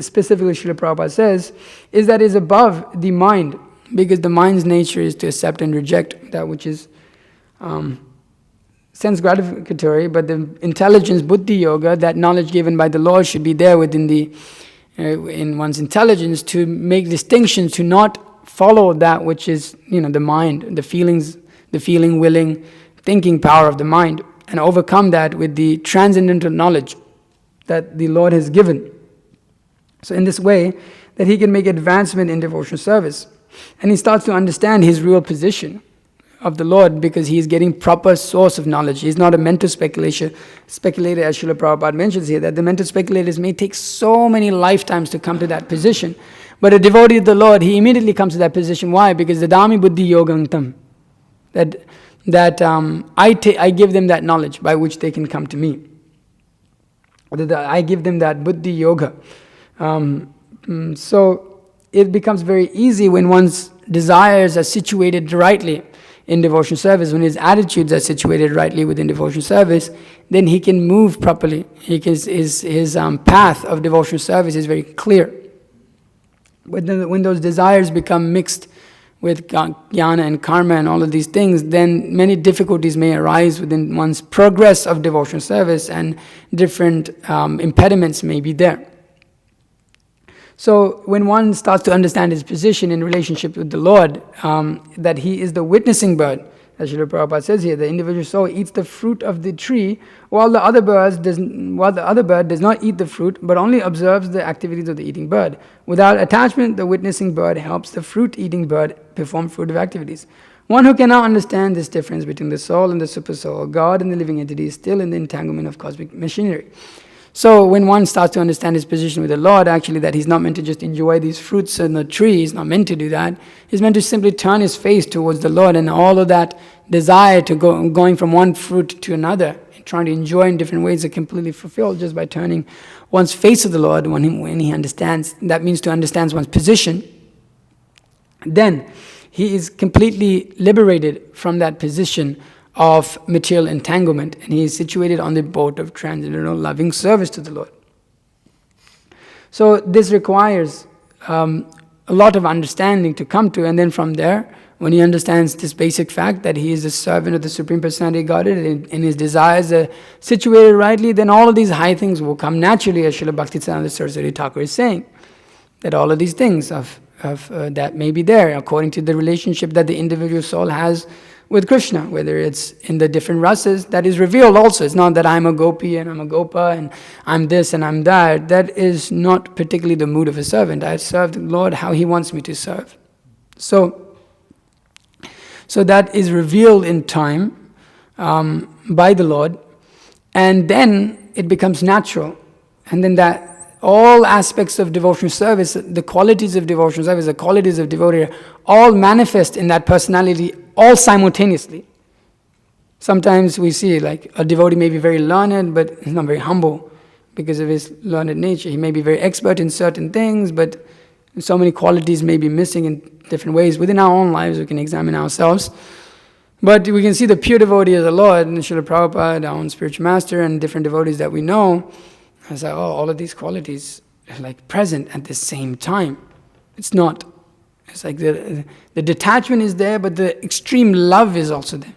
Srila Prabhupada says, is above the mind, because the mind's nature is to accept and reject that which is sense gratificatory, but the intelligence, buddhi yoga, that knowledge given by the Lord should be there within in one's intelligence to make distinctions, to not follow that which is, the mind, the feelings, the feeling, willing, thinking power of the mind, and overcome that with the transcendental knowledge that the Lord has given. So in this way, that he can make advancement in devotional service. And he starts to understand his real position of the Lord, because he is getting proper source of knowledge. He is not a mental speculator, as Srila Prabhupada mentions here, that the mental speculators may take so many lifetimes to come to that position. But a devotee of the Lord, he immediately comes to that position. Why? Because the Dami Buddhi Yogantam, that I give them that knowledge by which they can come to me. I give them that Buddhi Yoga. So it becomes very easy when one's desires are situated rightly in devotional service, when his attitudes are situated rightly within devotional service, then he can move properly. His path of devotional service is very clear. But then when those desires become mixed with jnana and karma and all of these things, then many difficulties may arise within one's progress of devotional service, and different impediments may be there. So when one starts to understand his position in relationship with the Lord, that he is the witnessing bird, as Srila Prabhupada says here, the individual soul eats the fruit of the tree, while the other bird does not eat the fruit, but only observes the activities of the eating bird. Without attachment, the witnessing bird helps the fruit-eating bird perform fruitive activities. One who cannot understand this difference between the soul and the supersoul, God and the living entity, is still in the entanglement of cosmic machinery. So when one starts to understand his position with the Lord, actually that he's not meant to just enjoy these fruits in the tree, he's not meant to do that. He's meant to simply turn his face towards the Lord, and all of that desire to going from one fruit to another, trying to enjoy in different ways, are completely fulfilled just by turning one's face to the Lord when he understands. That means to understand one's position. Then he is completely liberated from that position of material entanglement, and he is situated on the boat of transcendental loving service to the Lord. So this requires a lot of understanding to come to, and then from there, when he understands this basic fact that he is a servant of the Supreme Personality of Godhead and his desires are situated rightly, then all of these high things will come naturally, as Srila Bhaktisiddhanta Saraswati Thakur is saying, that all of these things that may be there according to the relationship that the individual soul has with Krishna, whether it's in the different rasas, that is revealed also. It's not that I'm a gopi and I'm a gopa and I'm this and I'm that. That is not particularly the mood of a servant. I serve the Lord how he wants me to serve. So that is revealed in time by the Lord, and then it becomes natural. And then that all aspects of devotional service, the qualities of devotional service, the qualities of devotee, all manifest in that personality all simultaneously. Sometimes we see like a devotee may be very learned, but he's not very humble because of his learned nature. He may be very expert in certain things, but so many qualities may be missing in different ways. Within our own lives, we can examine ourselves. But we can see the pure devotee of the Lord, and Srila Prabhupada, our own spiritual master, and different devotees that we know. It's like, all of these qualities are like present at the same time. It's not. It's like the detachment is there, but the extreme love is also there.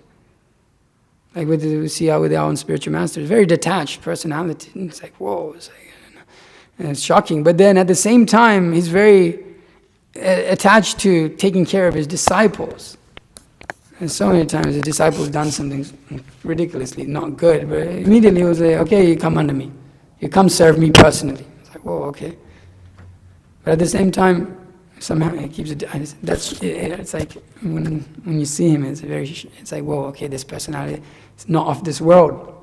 Like we see how with our own spiritual master, very detached personality. And it's like, whoa, it's shocking. But then at the same time, he's very attached to taking care of his disciples. And so many times the disciples done something ridiculously not good, but immediately he will say, okay, you come under me. You come serve me personally. It's like, whoa, okay. But at the same time, somehow he keeps it. It's like when you see him, it's like, whoa, okay, this personality is not of this world.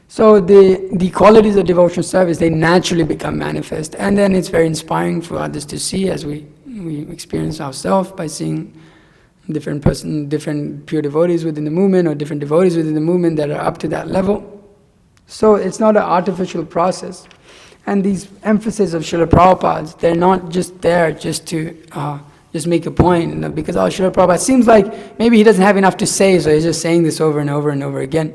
So the qualities of devotional service, they naturally become manifest, and then it's very inspiring for others to see as we experience ourselves by seeing different pure devotees within the movement, or different devotees within the movement that are up to that level. So it's not an artificial process. And these emphasis of Srila Prabhupada's, they're not just there just to just make a point, because Srila Prabhupada seems like maybe he doesn't have enough to say, so he's just saying this over and over and over again.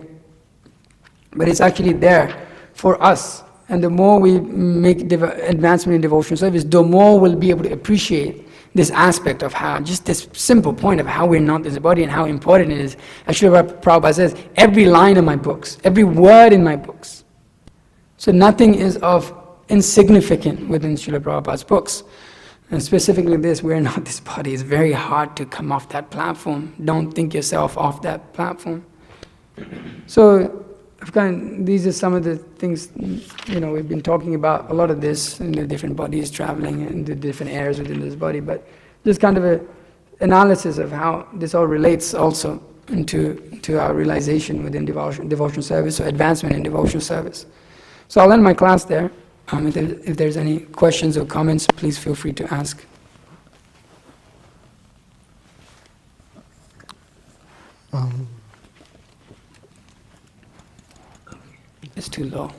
But it's actually there for us. And the more we make advancement in devotional service, the more we'll be able to appreciate this aspect of how, just this simple point of how we're not this body and how important it is. As Srila Prabhupada says, every line of my books, every word in my books. So nothing is of insignificant within Srila Prabhupada's books. And specifically this, we're not this body. It's very hard to come off that platform. Don't think yourself off that platform. So these are some of the things, we've been talking about a lot of this in the different bodies traveling and the different airs within this body, but just kind of an analysis of how this all relates also to our realization within devotional service or advancement in devotional service. So I'll end my class there. If there's any questions or comments, please feel free to ask. It's too low.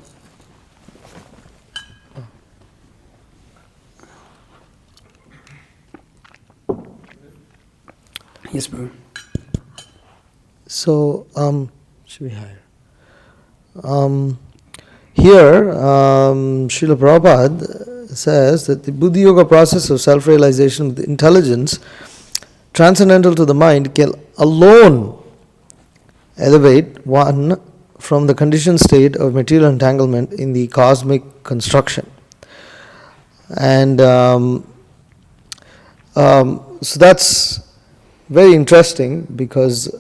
Yes, bro. So, should we hire? Here, Srila Prabhupada says that the Buddhi Yoga process of self-realization with intelligence transcendental to the mind can alone elevate one from the conditioned state of material entanglement in the cosmic construction. And so that's very interesting because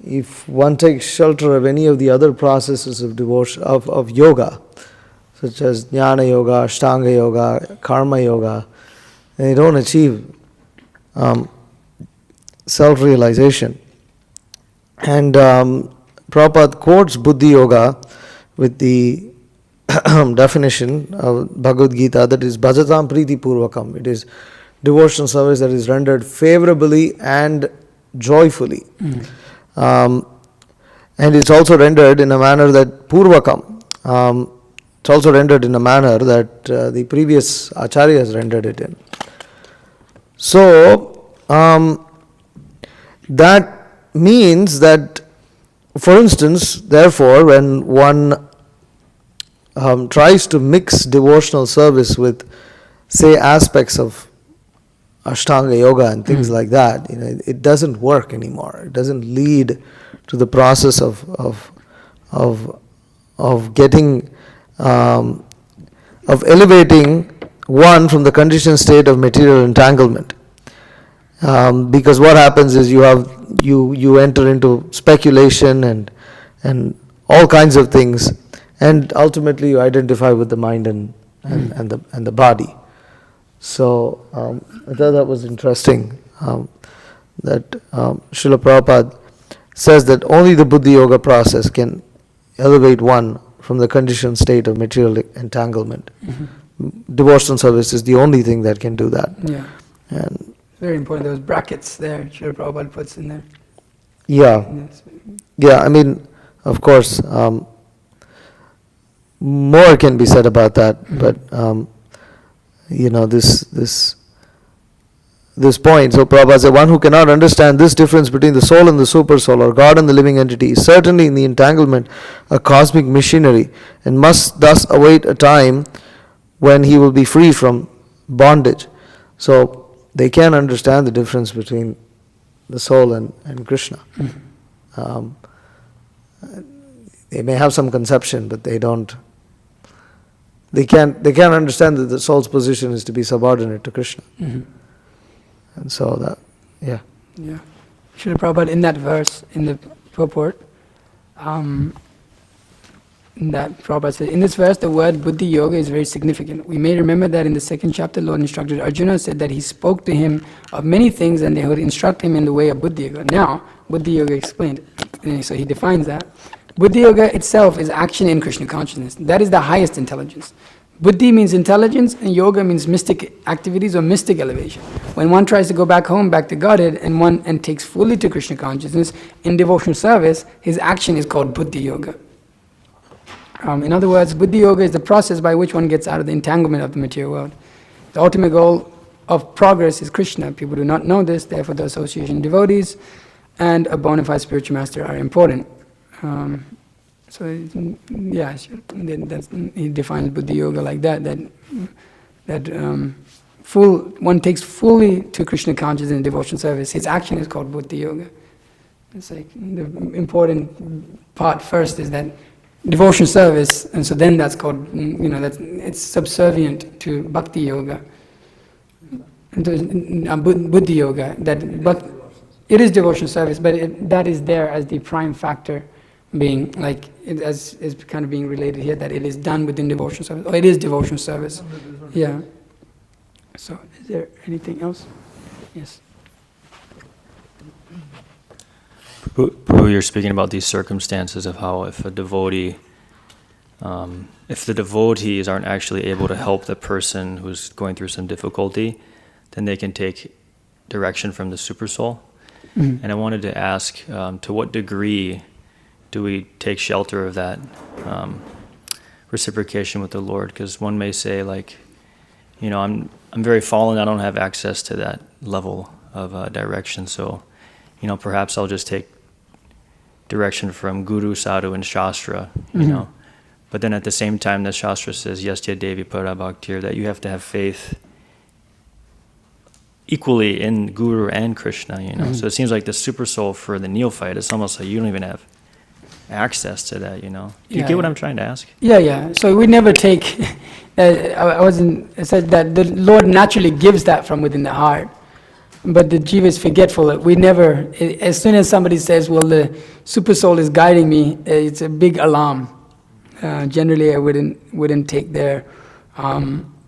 if one takes shelter of any of the other processes of devotion of yoga, such as jnana yoga, ashtanga yoga, karma yoga, they don't achieve self-realization. And Prabhupada quotes Buddhi Yoga with the definition of Bhagavad Gita, that is bhajatam priti purvakam. It is devotional service that is rendered favorably and joyfully. And it's also rendered in a manner that purvakam. It's also rendered in a manner that the previous acharyas rendered it in. So that means that, for instance, therefore, when one tries to mix devotional service with, say, aspects of Ashtanga yoga and things like that, it doesn't work anymore. It doesn't lead to the process of getting of elevating one from the conditioned state of material entanglement. Because what happens is you enter into speculation and all kinds of things, and ultimately you identify with the mind and the body. So I thought that was interesting, that Srila Prabhupada says that only the Buddhi Yoga process can elevate one from the conditioned state of material entanglement. Devotional service is the only thing that can do that. Yeah. And very important, those brackets there, Srila Prabhupada puts in there. yeah, I mean, of course, more can be said about that, but this point. So Prabhupada said, one who cannot understand this difference between the soul and the super soul, or God and the living entity, is certainly in the entanglement a cosmic machinery, and must thus await a time when he will be free from bondage. So they can't understand the difference between the soul and Krishna. They may have some conception, but they can't understand that the soul's position is to be subordinate to Krishna. And so that, yeah. Srila Prabhupada, in that verse, in the purport, that Prabhupada said, in this verse, the word Buddhi Yoga is very significant. We may remember that in the second chapter, Lord instructed Arjuna, said that he spoke to him of many things and they would instruct him in the way of Buddhi Yoga. Now, Buddhi Yoga explained, so he defines that. Buddhi Yoga itself is action in Krishna consciousness. That is the highest intelligence. Buddhi means intelligence, and yoga means mystic activities or mystic elevation. When one tries to go back home, back to Godhead, and takes fully to Krishna consciousness in devotional service, his action is called Buddhi Yoga. In other words, Buddhi Yoga is the process by which one gets out of the entanglement of the material world. The ultimate goal of progress is Krishna. People do not know this, therefore the association of devotees and a bona fide spiritual master are important. So yeah, he defines Buddhi Yoga like that one takes fully to Krishna consciousness in devotional service. His action is called Buddhi Yoga. It's like the important part first is that devotional service, and so then that's called, it's subservient to Bhakti Yoga, Buddhi Yoga. It is devotional service, but that is there as the prime factor, being like it as is kind of being related here, that it is done within devotional service, or it is devotional service. Yeah. So, is there anything else? Yes. Prabhu, you're speaking about these circumstances of how if the devotees aren't actually able to help the person who's going through some difficulty, then they can take direction from the super soul. And I wanted to ask, to what degree do we take shelter of that reciprocation with the Lord? Because one may say, like, I'm very fallen, I don't have access to that level of direction, so perhaps I'll just take direction from Guru, Sadhu, and Shastra, But then at the same time, the Shastra says, Yastya Devi Para Bhaktir, that you have to have faith equally in Guru and Krishna, So it seems like the super soul for the neophyte, it's almost like you don't even have access to that, Do you get what I'm trying to ask? Yeah. So we never take, I said that the Lord naturally gives that from within the heart. but the jiva is forgetful. We never, as soon as somebody says, well, the super soul is guiding me, it's a big alarm. Generally, I wouldn't take their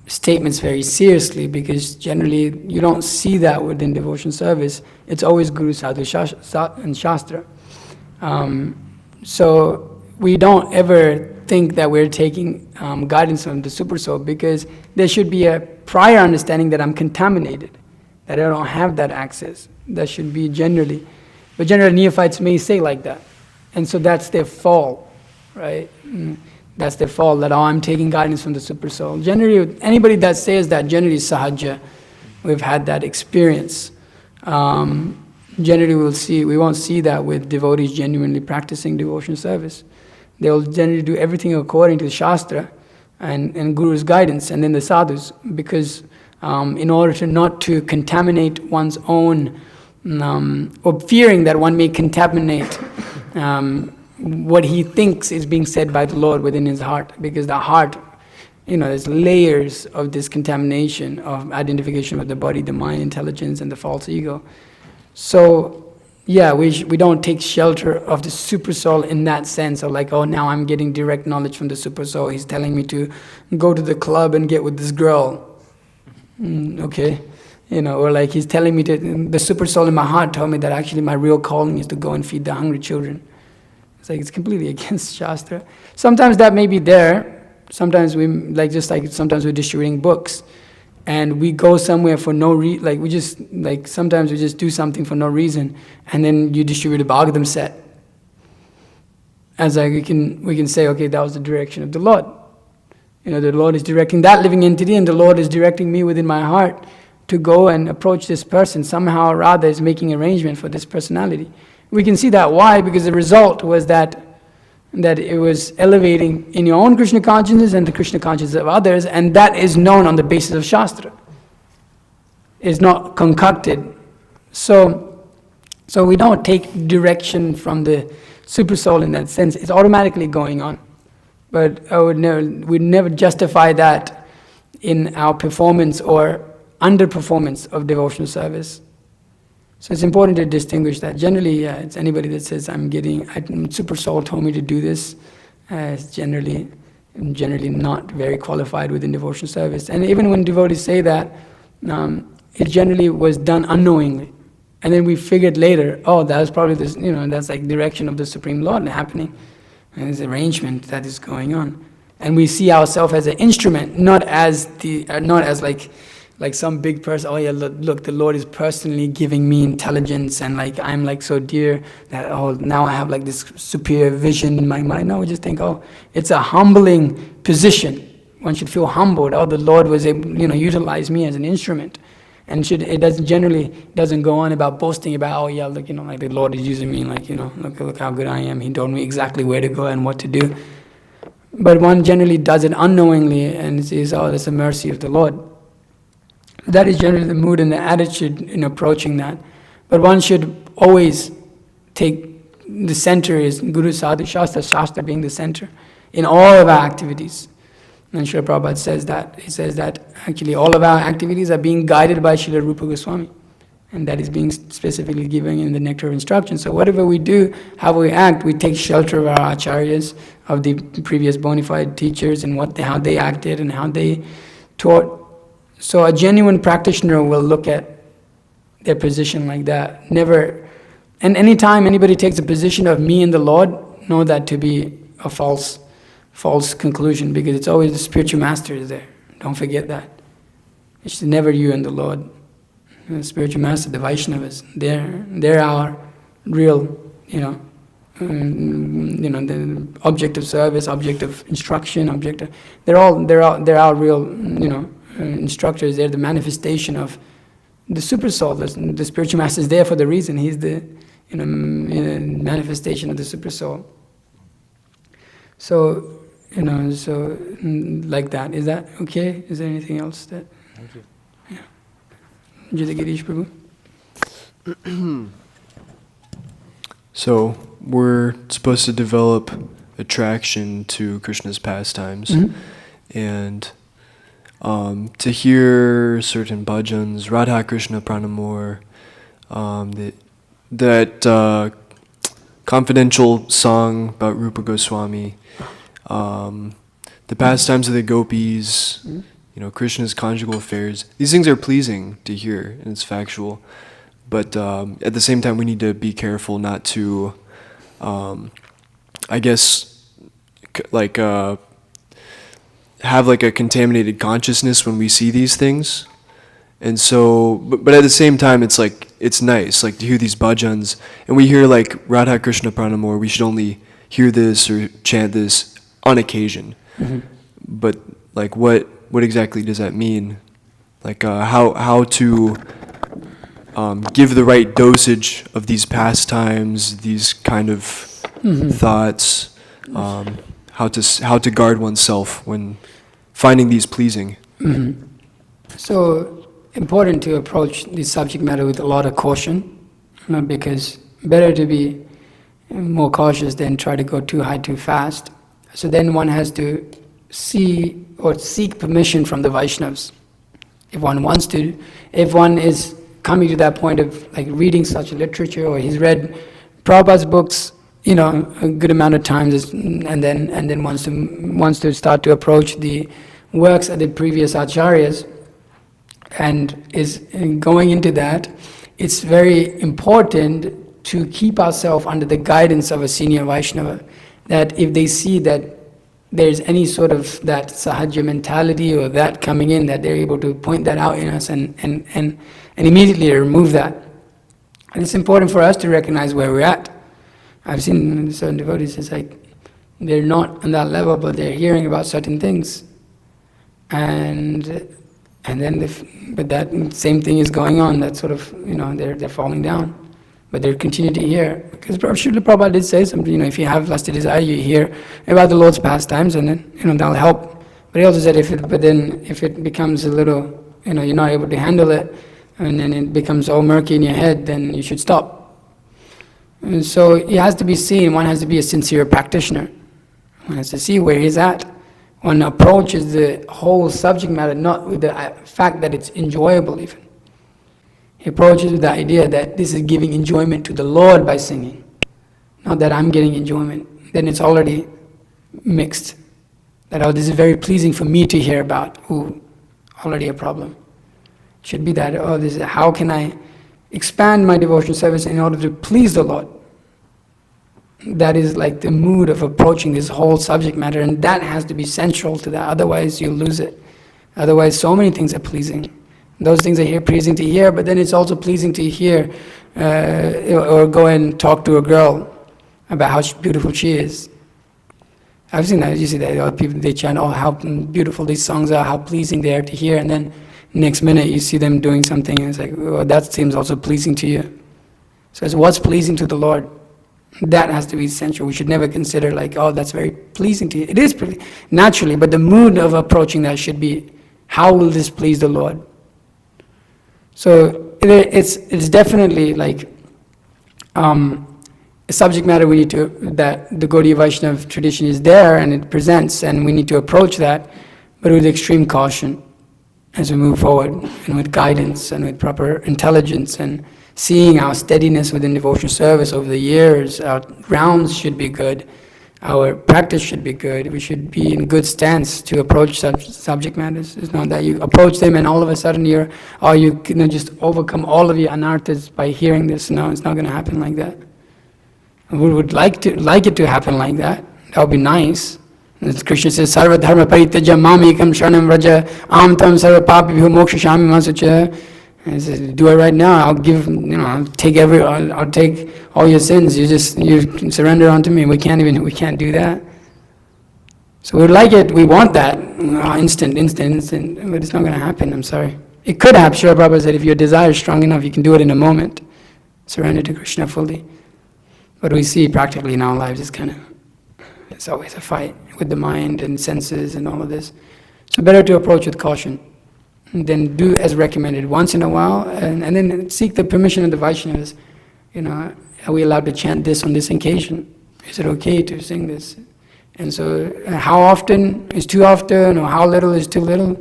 statements very seriously, because generally you don't see that within devotion service. It's always Guru, Sadhu, and Shastra. So we don't ever think that we're taking guidance from the super soul, because there should be a prior understanding that I'm contaminated, that I don't have that access. That should be generally. But generally neophytes may say like that. And so that's their fall, right? That's their fall, that, oh, I'm taking guidance from the super soul. Generally, anybody that says that, generally sahaja. We've had that experience. Generally we won't see that with devotees genuinely practicing devotion service. They'll generally do everything according to the Shastra and Guru's guidance, and then the sadhus, because in order to not to contaminate one's own, or fearing that one may contaminate what he thinks is being said by the Lord within his heart, because the heart, there's layers of this contamination of identification with the body, the mind, intelligence, and the false ego. So, yeah, we don't take shelter of the super soul in that sense of like, oh, now I'm getting direct knowledge from the super soul. He's telling me to go to the club and get with this girl. Okay. Or like he's telling me the super soul in my heart told me that actually my real calling is to go and feed the hungry children. It's like, it's completely against Shastra. Sometimes that may be there. Sometimes sometimes we're distributing books, and we go somewhere for no reason. Sometimes we just do something for no reason, and then you distribute a Bhagavatam set. As we can say, okay, that was the direction of the Lord. The Lord is directing that living entity, and the Lord is directing me within my heart to go and approach this person. Somehow or other is making arrangement for this personality. We can see that. Why? Because the result was that it was elevating in your own Krishna consciousness and the Krishna consciousness of others, and that is known on the basis of Shastra. It's not concocted. So we don't take direction from the super soul in that sense. It's automatically going on. But we'd never justify that in our performance or underperformance of devotional service. So it's important to distinguish that. Generally, it's anybody that says, super soul told me to do this, is generally not very qualified within devotional service. And even when devotees say that, it generally was done unknowingly. And then we figured later, oh, that was probably this, that's like direction of the Supreme Lord happening. And this arrangement that is going on. And we see ourselves as an instrument, not as like some big person. Oh yeah, look, the Lord is personally giving me intelligence, and like I'm like so dear that now I have like this superior vision in my mind. No, we just think, oh, it's a humbling position. One should feel humbled. Oh, the Lord was able, utilize me as an instrument, and it doesn't go on about boasting about, oh yeah, look, like the Lord is using me, like look how good I am. He told me exactly where to go and what to do. But one generally does it unknowingly and says, oh, that's the mercy of the Lord. That is generally the mood and the attitude in approaching that. But one should always take the center is Guru, Sadhu, Shastra being the center in all of our activities. And Srila Prabhupada says that. He says that actually all of our activities are being guided by Srila Rupa Goswami. And that is being specifically given in the Nectar of Instruction. So whatever we do, how we act, we take shelter of our acharyas, of the previous bona fide teachers, and how they acted and how they taught. So a genuine practitioner will look at their position like that. Never, and anytime anybody takes a position of me and the Lord, know that to be a false conclusion, because it's always the spiritual master is there. Don't forget that. It's never you and the Lord. The spiritual master, the Vaishnavas, they're our real, the object of service, object of instruction, they're our real, instructors. They're the manifestation of the super soul. The spiritual master is there for the reason. He's the manifestation of the super soul. So, like that. Is that okay? Is there anything else that? Thank you. Yeah. Jai Girish Prabhu. So we're supposed to develop attraction to Krishna's pastimes, and to hear certain bhajans, Radha Krishna Pranamur, that confidential song about Rupa Goswami, the pastimes of the gopis, Krishna's conjugal affairs. These things are pleasing to hear, and it's factual. But at the same time, we need to be careful not to, have like a contaminated consciousness when we see these things. And so, but at the same time, it's like, it's nice, like to hear these bhajans, and we hear like Radha Krishna Pranamur, we should only hear this or chant this on occasion. Mm-hmm. But like, what exactly does that mean? Like, how to give the right dosage of these pastimes, these kind of thoughts, how to guard oneself when finding these pleasing. Mm-hmm. So important to approach this subject matter with a lot of caution, because better to be more cautious than try to go too high too fast. So then one has to see or seek permission from the Vaishnavas. If one is coming to that point of like reading such literature, or he's read Prabhupada's books, a good amount of times, and then wants to start to approach the works of the previous acharyas, and is going into that, it's very important to keep ourselves under the guidance of a senior Vaishnava, that if they see that there's any sort of that sahaja mentality or that coming in, that they're able to point that out in us and immediately remove that. And it's important for us to recognize where we're at. I've seen certain devotees, it's like they're not on that level, but they're hearing about certain things, and then but that same thing is going on. That sort of they're falling down, but they continue to hear, because Srila Prabhupada did say something. If you have lusty desire, you hear about the Lord's pastimes, and then that'll help. But he also said if it becomes a little, you're not able to handle it, and then it becomes all murky in your head, then you should stop. And so it has to be seen. One has to be a sincere practitioner. One has to see where he's at. One approaches the whole subject matter not with the fact that it's enjoyable even. He approaches with the idea that this is giving enjoyment to the Lord by singing, not that I'm getting enjoyment. Then it's already mixed. That, this is very pleasing for me to hear about. Already a problem. It should be that, how can I expand my devotional service in order to please the Lord? That is like the mood of approaching this whole subject matter, and that has to be central to that, otherwise you'll lose it. Otherwise, so many things are pleasing. Those things are pleasing to hear, but then it's also pleasing to hear or go and talk to a girl about how beautiful she is. I've seen that. You see that people, they chant, how beautiful these songs are, how pleasing they are to hear, and then next minute you see them doing something, and it's like, that seems also pleasing to you. So it's what's pleasing to the Lord. That has to be essential. We should never consider like, that's very pleasing to you. It is naturally, but the mood of approaching that should be, how will this please the Lord? So it's definitely like a subject matter we need to, that the Gaudiya Vaishnava tradition is there and it presents, and we need to approach that, but with extreme caution as we move forward, and with guidance and with proper intelligence, and seeing our steadiness within devotional service over the years. Our grounds should be good, our practice should be good, we should be in good stance to approach such subject matters. It's not that you approach them and all of a sudden you can just overcome all of your anarthas by hearing this. No, it's not going to happen like that. We would like it to happen like that. That would be nice. As Krishna says, Sarva dharma parityaja mamekam sharanam vraja am tam sarva papibhyo mokshashami masucha. He says, do it right now. I'll give, I'll take all your sins. You surrender unto me. We can't do that. So we like it. We want that instant. But it's not going to happen. I'm sorry. It could happen. Srila Prabhupada said, if your desire is strong enough, you can do it in a moment. Surrender to Krishna fully. But we see practically in our lives, it's always a fight with the mind and senses and all of this. So better to approach with caution. And then do as recommended once in a while, and then seek the permission of the Vaishnavas. Are we allowed to chant this on this occasion? Is it okay to sing this? And so how often is too often, or how little is too little?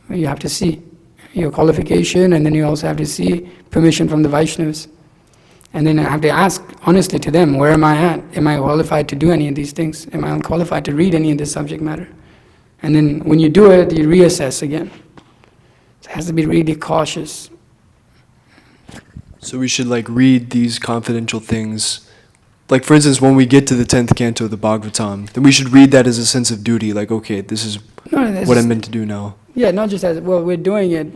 You have to see your qualification, and then you also have to see permission from the Vaishnavas. And then I have to ask honestly to them, where am I at? Am I qualified to do any of these things? Am I qualified to read any of this subject matter? And then when you do it, you reassess again. So it has to be really cautious. So we should like read these confidential things. Like for instance, when we get to the 10th canto of the Bhagavatam, then we should read that as a sense of duty. Like, okay, this is what I'm meant to do now. Yeah, not just as, well, we're doing it,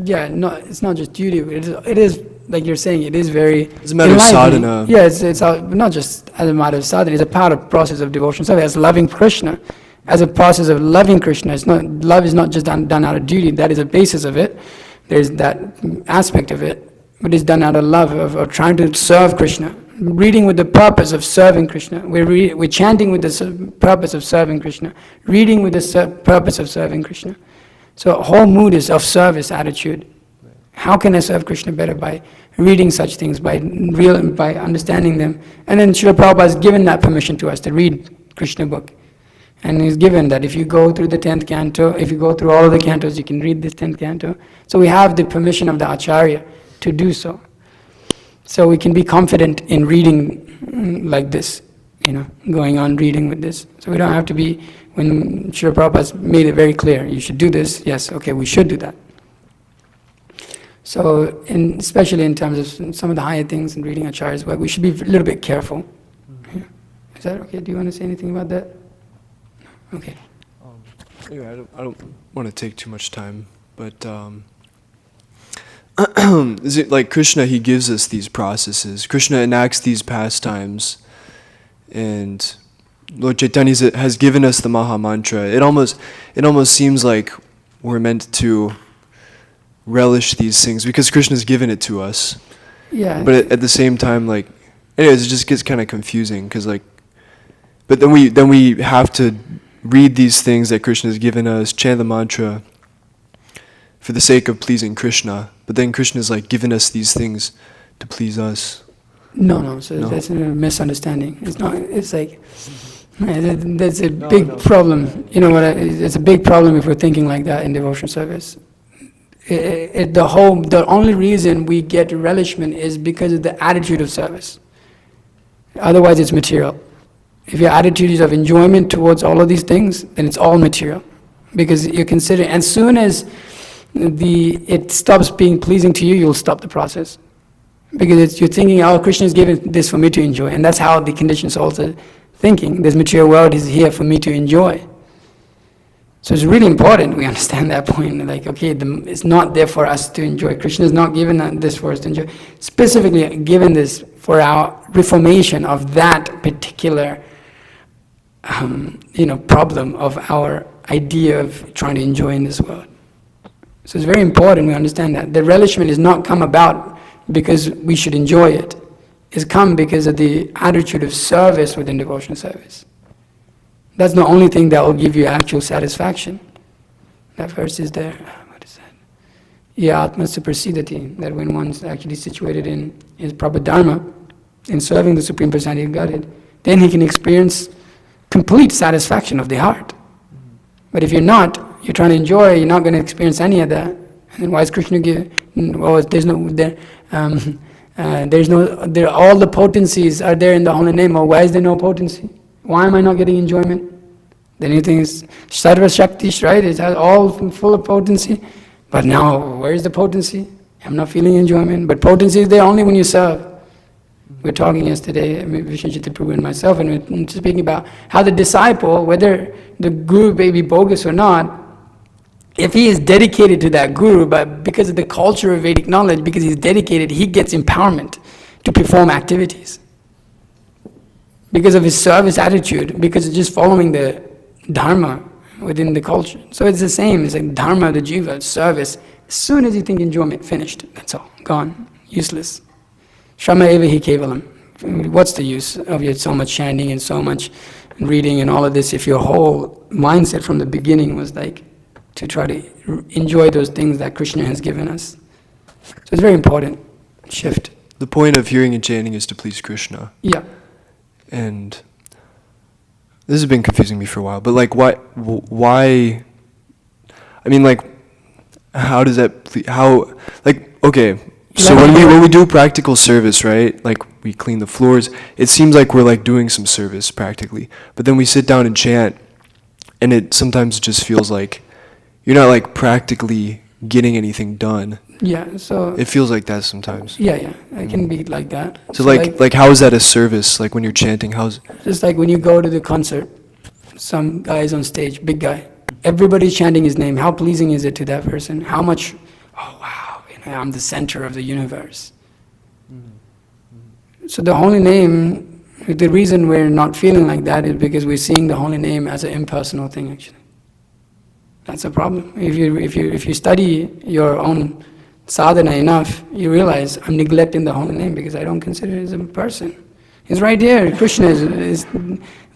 yeah, no, it's not just duty, it is like you're saying, it is very It's a matter of enlightening. sadhana. Yeah, it's not just as a matter of sadhana, it's a part of process of devotion. So as loving Krishna, as a process of loving Krishna, it's not, love is not just done out of duty, that is a basis of it, there's that aspect of it, but it's done out of love, of trying to serve Krishna, reading with the purpose of serving Krishna, we're chanting with the purpose of serving Krishna, reading with the purpose of serving Krishna. So whole mood is of service attitude. How can I serve Krishna better? By reading such things, by understanding them. And then Srila Prabhupada has given that permission to us to read Krishna book. And he's given that if you go through the 10th canto, if you go through all of the cantos, you can read this 10th canto. So we have the permission of the Acarya to do so. So we can be confident in reading like this, going on reading with this. So we don't have to be, when Srila Prabhupada made it very clear, you should do this, yes, okay, we should do that. So, especially in terms of some of the higher things in reading Acharya's work, we should be a little bit careful. Yeah. Is that okay? Do you want to say anything about that? Okay. Anyway, I don't want to take too much time, but is it like Krishna, he gives us these processes. Krishna enacts these pastimes, and Lord Chaitanya has given us the Maha Mantra. It almost seems like we're meant to relish these things because Krishna's given it to us. Yeah. But at the same time, like, anyways, it just gets kind of confusing because like, but then we have to read these things that Krishna has given us, chant the mantra for the sake of pleasing Krishna. But then Krishna's like given us these things to please us. No. So that's a misunderstanding. It's not. It's like that's a big problem. You know what? It's a big problem if we're thinking like that in devotion service. The only reason we get relishment is because of the attitude of service. Otherwise, it's material. If your attitude is of enjoyment towards all of these things, then it's all material. Because you're considering, as soon as it stops being pleasing to you, you'll stop the process. Because you're thinking, oh, Krishna is giving this for me to enjoy. And that's how the conditioned souls are thinking. This material world is here for me to enjoy. So it's really important we understand that point. Like, okay, it's not there for us to enjoy. Krishna is not given this for us to enjoy. Specifically given this for our reformation of that particular problem of our idea of trying to enjoy in this world. So it's very important we understand that. The relishment is not come about because we should enjoy it. It's come because of the attitude of service within devotional service. That's the only thing that will give you actual satisfaction. That verse is there. What is that? Ya Atma Suprasidati, that when one's actually situated in his proper dharma, in serving the Supreme Personality of Godhead, then he can experience complete satisfaction of the heart. But if you're not, you're trying to enjoy, you're not going to experience any of that. And then why is Krishna give? Well, all the potencies are there in the holy name. Or why is there no potency? Why am I not getting enjoyment? Then you think it's Sarva Shaktish, right? It's all full of potency. But now, where is the potency? I'm not feeling enjoyment. But potency is there only when you serve. We were talking yesterday, Vishnuchitra Prabhu and myself, and we were speaking about how the disciple, whether the guru may be bogus or not, if he is dedicated to that guru, but because of the culture of Vedic knowledge, because he's dedicated, he gets empowerment to perform activities. Because of his service attitude, because of just following the dharma within the culture. So it's the same, it's like dharma of the jiva, service. As soon as you think enjoyment, finished, that's all, gone, useless. Shrama eva hi kevalam. What's the use of your so much chanting and so much reading and all of this if your whole mindset from the beginning was like to try to enjoy those things that Krishna has given us. So it's very important shift. The point of hearing and chanting is to please Krishna. Yeah. And this has been confusing me for a while, but like why, I mean like, how does that how, like, okay, so when we do practical service, right, like we clean the floors, it seems like we're like doing some service practically, but then we sit down and chant, and it sometimes just feels like you're not like practically getting anything done. Yeah, so It feels like that sometimes. yeah, it can be like that. So like how is that a service? Like when you're chanting, how's Just like when you go to the concert, some guy is on stage, big guy. Everybody's chanting his name. How pleasing is it to that person? How much, oh wow, I'm the center of the universe. So the holy name, the reason we're not feeling like that is because we're seeing the holy name as an impersonal thing, actually. That's a problem. If you study your own sadhana enough, you realize I'm neglecting the holy name because I don't consider it as a person. He's right there. Krishna is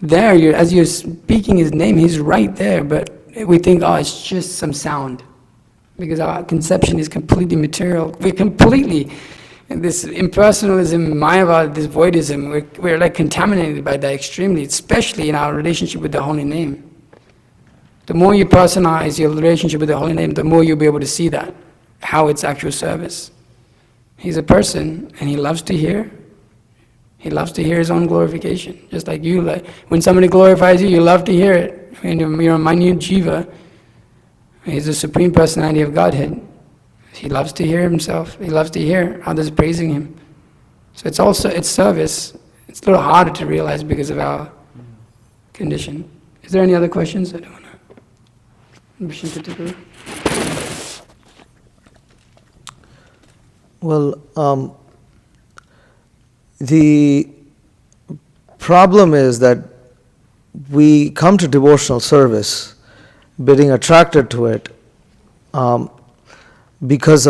there. As you're speaking his name, he's right there. But we think, oh, it's just some sound. Because our conception is completely material. We're completely, this impersonalism, Mayavad, this voidism, we're like contaminated by that extremely, especially in our relationship with the holy name. The more you personalize your relationship with the holy name, the more you'll be able to see that, how it's actual service. He's a person, and he loves to hear. He loves to hear his own glorification. Just like you, like when somebody glorifies you, you love to hear it. When you're a minute jiva, he's the Supreme Personality of Godhead. He loves to hear himself. He loves to hear others praising him. So it's service. It's a little harder to realize because of our condition. Is there any other questions? I don't want to. Mission particular. Well, the problem is that we come to devotional service being attracted to it because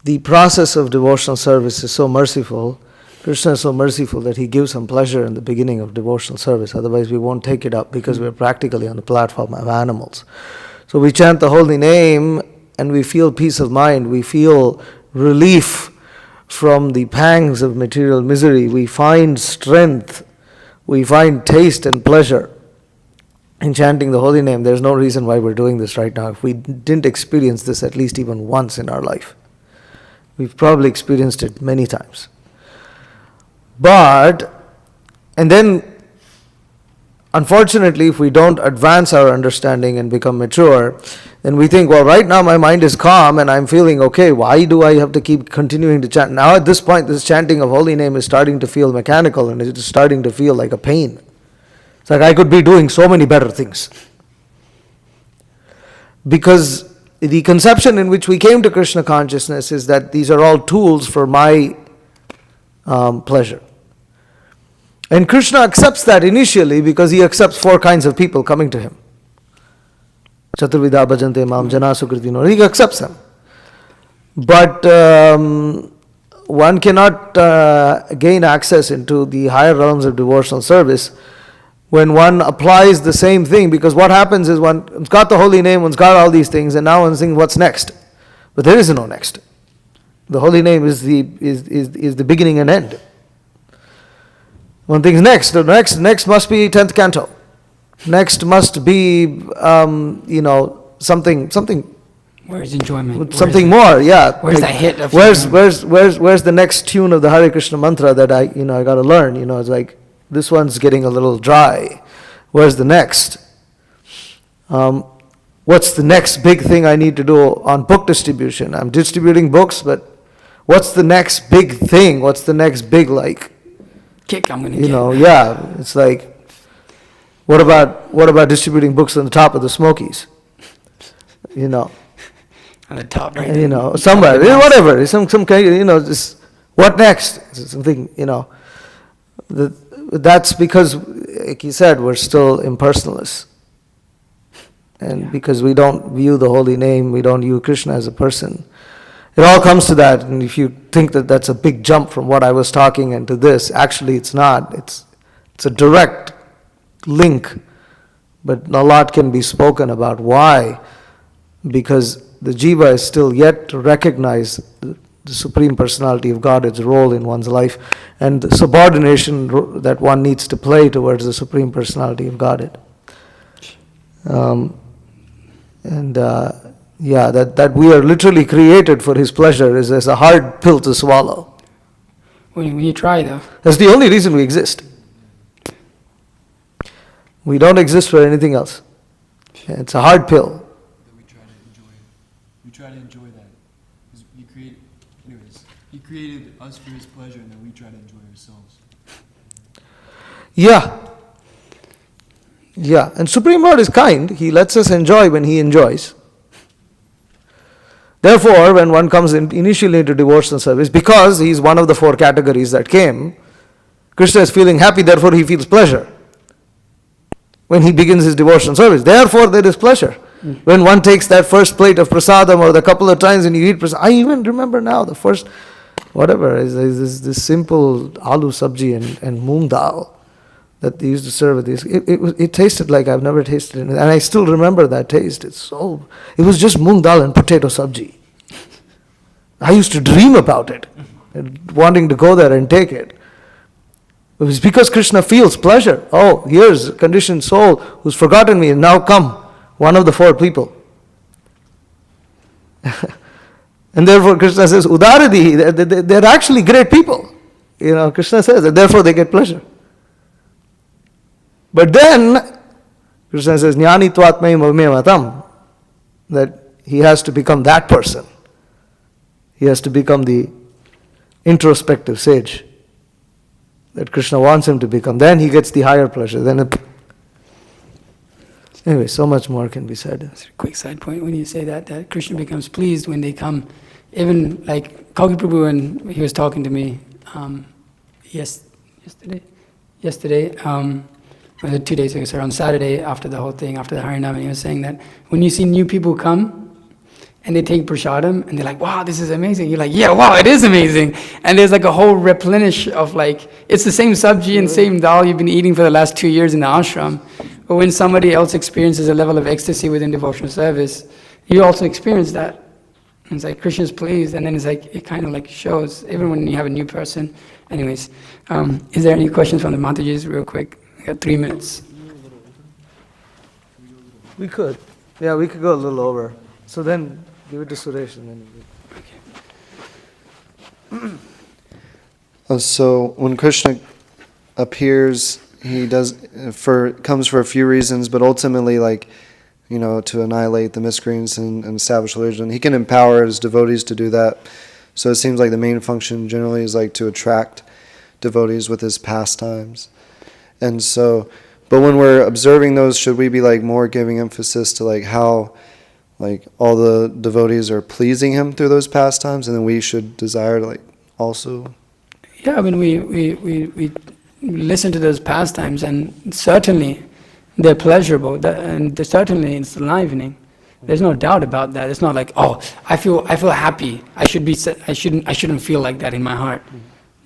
the process of devotional service is so merciful. Krishna is so merciful that he gives some pleasure in the beginning of devotional service. Otherwise we won't take it up because we're practically on the platform of animals. So we chant the holy name and we feel peace of mind. We feel relief from the pangs of material misery. We find strength. We find taste and pleasure in chanting the holy name. There's no reason why we're doing this right now. If we didn't experience this at least even once in our life, we've probably experienced it many times. And then, unfortunately, if we don't advance our understanding and become mature, then we think, well, right now my mind is calm and I'm feeling okay. Why do I have to keep continuing to chant? Now at this point, this chanting of holy name is starting to feel mechanical and it's starting to feel like a pain. It's like I could be doing so many better things. Because the conception in which we came to Krishna consciousness is that these are all tools for my pleasure. And Krishna accepts that initially because he accepts 4 kinds of people coming to him. Chaturvidha bhajante mam jana sukritino. He accepts them. But one cannot gain access into the higher realms of devotional service when one applies the same thing, because what happens is one's got the holy name, one's got all these things, and now one's thinking, what's next? But there is no next. The holy name is the beginning and end. One thinks next must be 10th canto. Next must be, something. Where's enjoyment? Something more, yeah. Where's that hit of where's the next tune of the Hare Krishna mantra that I got to learn? It's like this one's getting a little dry. Where's the next? What's the next big thing I need to do on book distribution? I'm distributing books, but what's the next big thing? What's the next big kick I'm going to get? Yeah, it's like, what about distributing books on the top of the Smokies? On the top, right? Somewhere, whatever, some kind, just what next? Something, that's because, like he said, we're still impersonalists. And because we don't view the holy name, we don't view Krishna as a person. It all comes to that, and if you think that that's a big jump from what I was talking and to this, actually it's not. It's a direct link, but a lot can be spoken about. Why? Because the jiva is still yet to recognize the Supreme Personality of God, its role in one's life, and the subordination that one needs to play towards the Supreme Personality of Godhead. And that we are literally created for His pleasure is a hard pill to swallow. When you try though. That's the only reason we exist. We don't exist for anything else. It's a hard pill. That we try to enjoy. We try to enjoy that. 'Cause He created us for His pleasure, and then we try to enjoy ourselves. Yeah, and Supreme Lord is kind. He lets us enjoy when He enjoys. Therefore, when one comes initially into devotional service, because he is one of the 4 categories that came, Krishna is feeling happy, therefore he feels pleasure. When he begins his devotional service, therefore there is pleasure. When one takes that first plate of prasadam, or the couple of times when you eat prasadam, I even remember now the first, whatever, is this simple aloo sabji and moong dal that they used to serve with this. It tasted like I've never tasted it, and I still remember that taste. It was just moong dal and potato sabji. I used to dream about it, and wanting to go there and take it. It was because Krishna feels pleasure. Oh, here's a conditioned soul who's forgotten me, and now come, one of the 4 people. And therefore Krishna says, Udaradi, they're actually great people. Krishna says that therefore they get pleasure. But then, Krishna says, Jnani tvatmai mame matam, that he has to become that person. He has to become the introspective sage that Krishna wants him to become. Then he gets the higher pleasure. Anyway, so much more can be said. That's a quick side point. When you say that Krishna becomes pleased when they come, even like Kalki Prabhu, when he was talking to me yesterday, or 2 days ago, so on Saturday, after the whole thing, after the Harinam, he was saying that when you see new people come and they take prasadam and they're like, wow, this is amazing. You're like, yeah, wow, it is amazing. And there's like a whole replenish of like, it's the same sabji and same dal you've been eating for the last 2 years in the ashram. But when somebody else experiences a level of ecstasy within devotional service, you also experience that. And it's like Krishna's pleased, and then it's like, it kind of like shows, even when you have a new person. Anyways, is there any questions from the Matajis real quick? We got 3 minutes. We could. Yeah, we could go a little over. So then give it to Suresh and then So when Krishna appears, he comes for a few reasons, but ultimately, to annihilate the miscreants and establish religion. He can empower his devotees to do that. So it seems like the main function generally is like to attract devotees with his pastimes. And so, but when we're observing those, should we be more giving emphasis to how all the devotees are pleasing him through those pastimes, and then we should desire to also? Yeah, I mean, we listen to those pastimes, and certainly they're pleasurable, and certainly it's enlivening. There's no doubt about that. It's not like, oh, I feel happy. I shouldn't feel like that in my heart.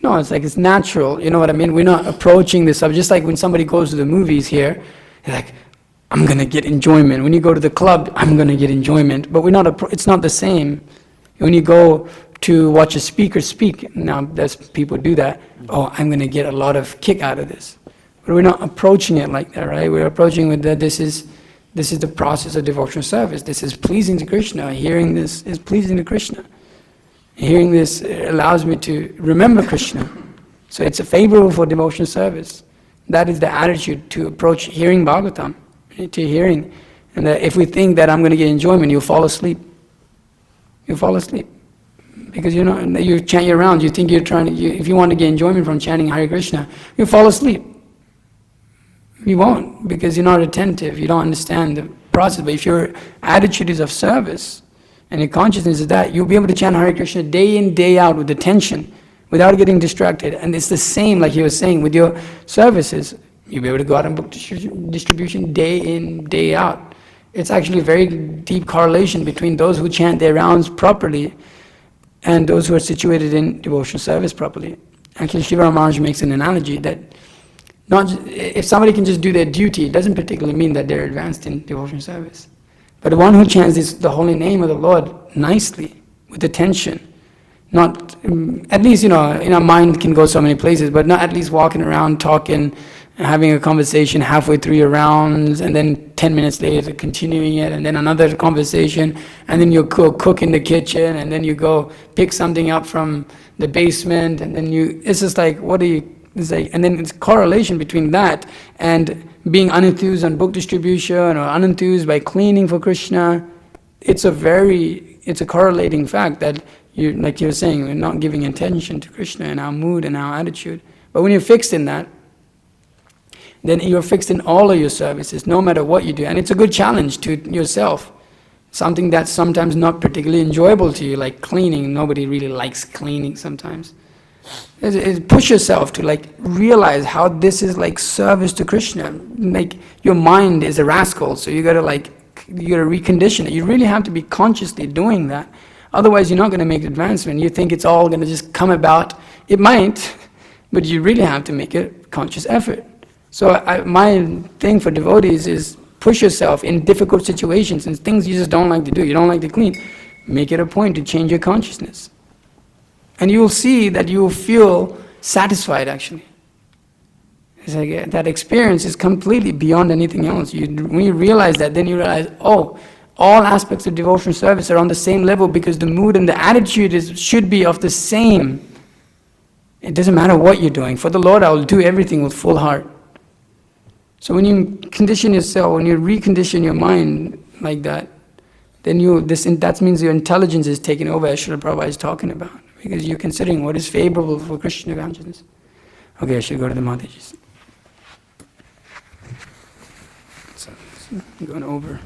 No, it's like it's natural. You know what I mean? We're not approaching this up just like when somebody goes to the movies here. They're like, I'm gonna get enjoyment. When you go to the club, I'm gonna get enjoyment. But it's not the same. When you go to watch a speaker speak, now there's people do that. Oh, I'm gonna get a lot of kick out of this. But we're not approaching it like that, right? We're approaching with that this is the process of devotional service. This is pleasing to Krishna. Hearing this is pleasing to Krishna. Hearing this allows me to remember Krishna. So it's favorable for devotional service. That is the attitude to approach hearing Bhagavatam, to hearing. And if we think that I'm going to get enjoyment, you'll fall asleep. You'll fall asleep. Because you chant your rounds, you think you're if you want to get enjoyment from chanting Hare Krishna, you'll fall asleep. You won't, because you're not attentive, you don't understand the process. But if your attitude is of service, and your consciousness is that, you'll be able to chant Hare Krishna day in, day out with attention, without getting distracted. And it's the same, like he was saying, with your services. You'll be able to go out and book distribution day in, day out. It's actually a very deep correlation between those who chant their rounds properly and those who are situated in devotional service properly. Actually, Shiva Maharaj makes an analogy that if somebody can just do their duty, it doesn't particularly mean that they're advanced in devotional service. But the one who chants the holy name of the Lord nicely, with attention, not, at least, our mind can go so many places, but not at least walking around talking, having a conversation halfway through your rounds, and then 10 minutes later continuing it, and then another conversation, and then you cook in the kitchen, and then you go pick something up from the basement, and then it's just like, it's like, and then it's correlation between that and being unenthused on book distribution or unenthused by cleaning for Krishna. It's a correlating fact that like you were saying, we're not giving attention to Krishna and our mood and our attitude. But when you're fixed in that, then you're fixed in all of your services, no matter what you do. And it's a good challenge to yourself. Something that's sometimes not particularly enjoyable to you, like cleaning. Nobody really likes cleaning sometimes. Push yourself to like realize how this is like service to Krishna. Like your mind is a rascal, so you gotta recondition it. You really have to be consciously doing that. Otherwise you're not gonna make advancement. You think it's all gonna just come about. It might, but you really have to make a conscious effort. So my thing for devotees is push yourself in difficult situations and things you just don't like to do, you don't like to clean. Make it a point to change your consciousness. And you will see that you will feel satisfied actually. It's like that experience is completely beyond anything else. When you realize that, then you realize, oh, all aspects of devotional service are on the same level because the mood and the attitude should be of the same. It doesn't matter what you're doing. For the Lord, I will do everything with full heart. So when you condition yourself, when you recondition your mind like that, then that means your intelligence is taken over, as Srila Prabhupada is talking about, because you're considering what is favorable for Krishna consciousness. Okay, I should go to the Mataji's. So, I'm going over.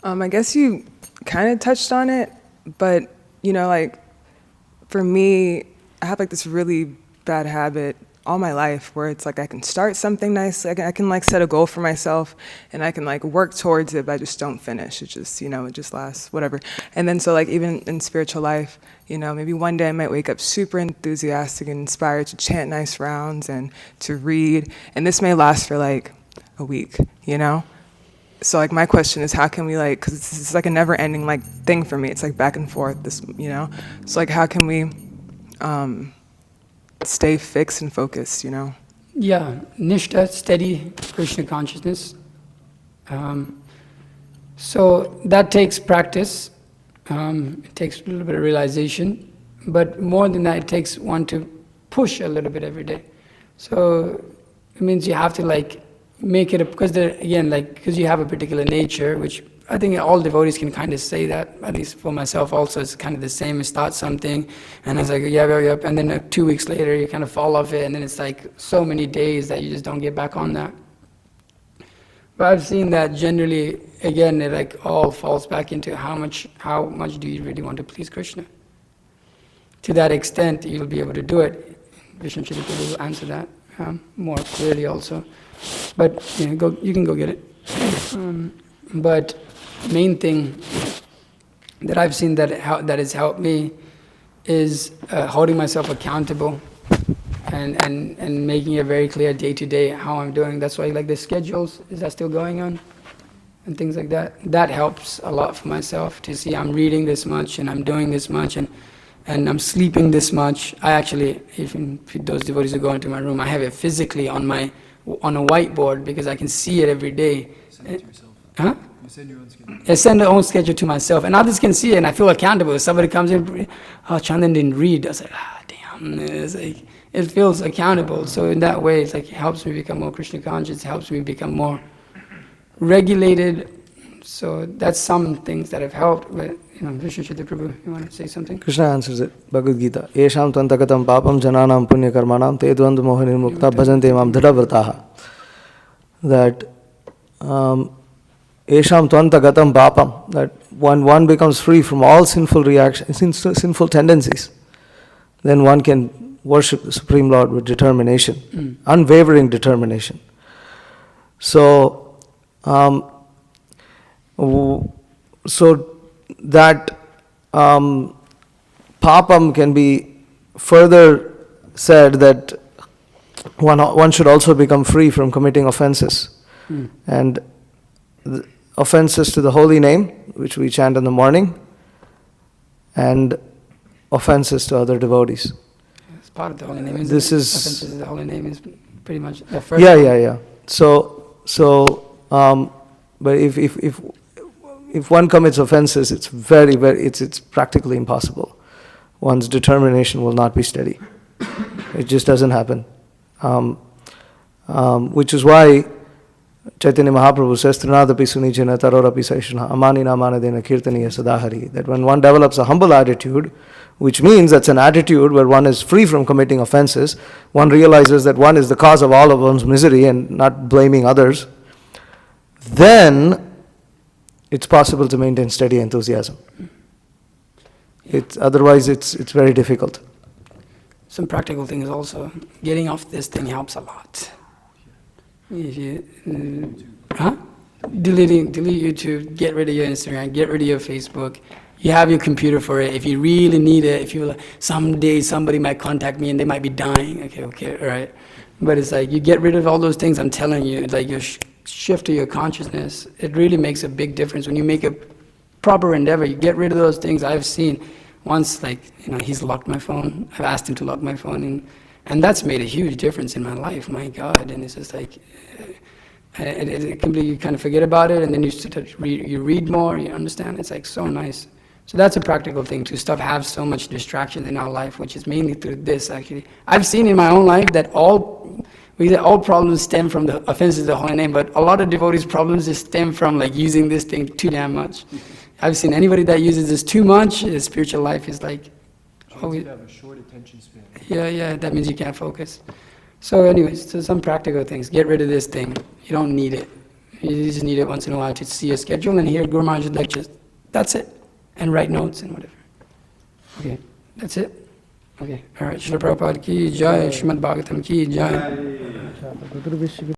I guess you kind of touched on it, but like for me, I have like this really bad habit all my life where it's like I can start something nice, I can like set a goal for myself and I can like work towards it, but I just don't finish. It just, it just lasts, whatever. And then so like even in spiritual life, maybe one day I might wake up super enthusiastic and inspired to chant nice rounds and to read, and this may last for like a week, So like my question is, how can we because it's like a never-ending like thing for me. It's like back and forth. So like how can we stay fixed and focused? Yeah, nishta, steady Krishna consciousness. So that takes practice. It takes a little bit of realization, but more than that, it takes one to push a little bit every day. So it means you have to make it because you have a particular nature, which I think all devotees can kind of say that, at least for myself also, it's kind of the same. You start something, and it's like, yep, and then 2 weeks later, you kind of fall off it, and then it's like so many days that you just don't get back on that. But I've seen that generally, again, it all falls back into how much do you really want to please Krishna? To that extent, you'll be able to do it. Vishnu Chitapurva will answer that more clearly also. But you can go get it. But main thing that I've seen that has helped me is holding myself accountable and making it very clear day to day how I'm doing. That's why the schedules, is that still going on? And things like that. That helps a lot for myself to see I'm reading this much and I'm doing this much and I'm sleeping this much. I actually, even those devotees who go into my room, I have it physically on a whiteboard because I can see it every day. Send it to yourself. Huh? You send your own schedule. I send the own schedule to myself, and others can see it, and I feel accountable. If somebody comes in, Chandan didn't read, I was like, damn. It's it feels accountable. So in that way, it helps me become more Krishna conscious, helps me become more regulated. So that's some things that have helped. But Vishnu Chitta Prabhu, you want to say something? Krishna answers it. Bhagavad Gita. Yesham tvantagatam papam jananam punya karmanam te dvandva mohanir mukta bhajante mam dhadavrataha. That Yesham tvantagatam papam, that one becomes free from all sinful reactions, sinful tendencies, then one can worship the Supreme Lord with determination, unwavering determination. So, that papam can be further said that one should also become free from committing offenses. And the offenses to the holy name, which we chant in the morning, and offenses to other devotees. It's part of the holy name. Isn't This it? is- Offenses of the holy name is pretty much the first. Yeah. But if one commits offenses, it's it's practically impossible. One's determination will not be steady. It just doesn't happen. Which is why Chaitanya Mahaprabhu says, Trinadapi Sunichena Tarorapi Saishana Amanina Manadena Kirtaniya Sadahari. That when one develops a humble attitude, which means that's an attitude where one is free from committing offenses, one realizes that one is the cause of all of one's misery and not blaming others, then it's possible to maintain steady enthusiasm. Otherwise, it's very difficult. Some practical things also. Getting off this thing helps a lot. If you, delete YouTube, get rid of your Instagram, get rid of your Facebook. You have your computer for it. If you really need it, if you like, someday somebody might contact me and they might be dying. Okay, all right. But it's like you get rid of all those things. I'm telling you, it's like your shift to your consciousness. It really makes a big difference when you make a proper endeavor. You get rid of those things. I've seen once, like he's locked my phone. I've asked him to lock my phone, and that's made a huge difference in my life. My God, and it's just like. It can be, you kind of forget about it, and then you read more, you understand. It's like so nice. So that's a practical thing to stop have so much distractions in our life, which is mainly through this. Actually, I've seen in my own life that all problems stem from the offenses of the holy name, but a lot of devotees' problems just stem from like using this thing too damn much. I've seen anybody that uses this too much, his spiritual life is like. You have a short attention span. Yeah. That means you can't focus. So anyways, so some practical things. Get rid of this thing. You don't need it. You just need it once in a while to see a schedule and hear Guru Maharaj's lectures. That's it. And write notes and whatever. Okay, that's it. Okay, all right. Srila Prabhupada ki jai, Srimad Bhagavatam ki jai.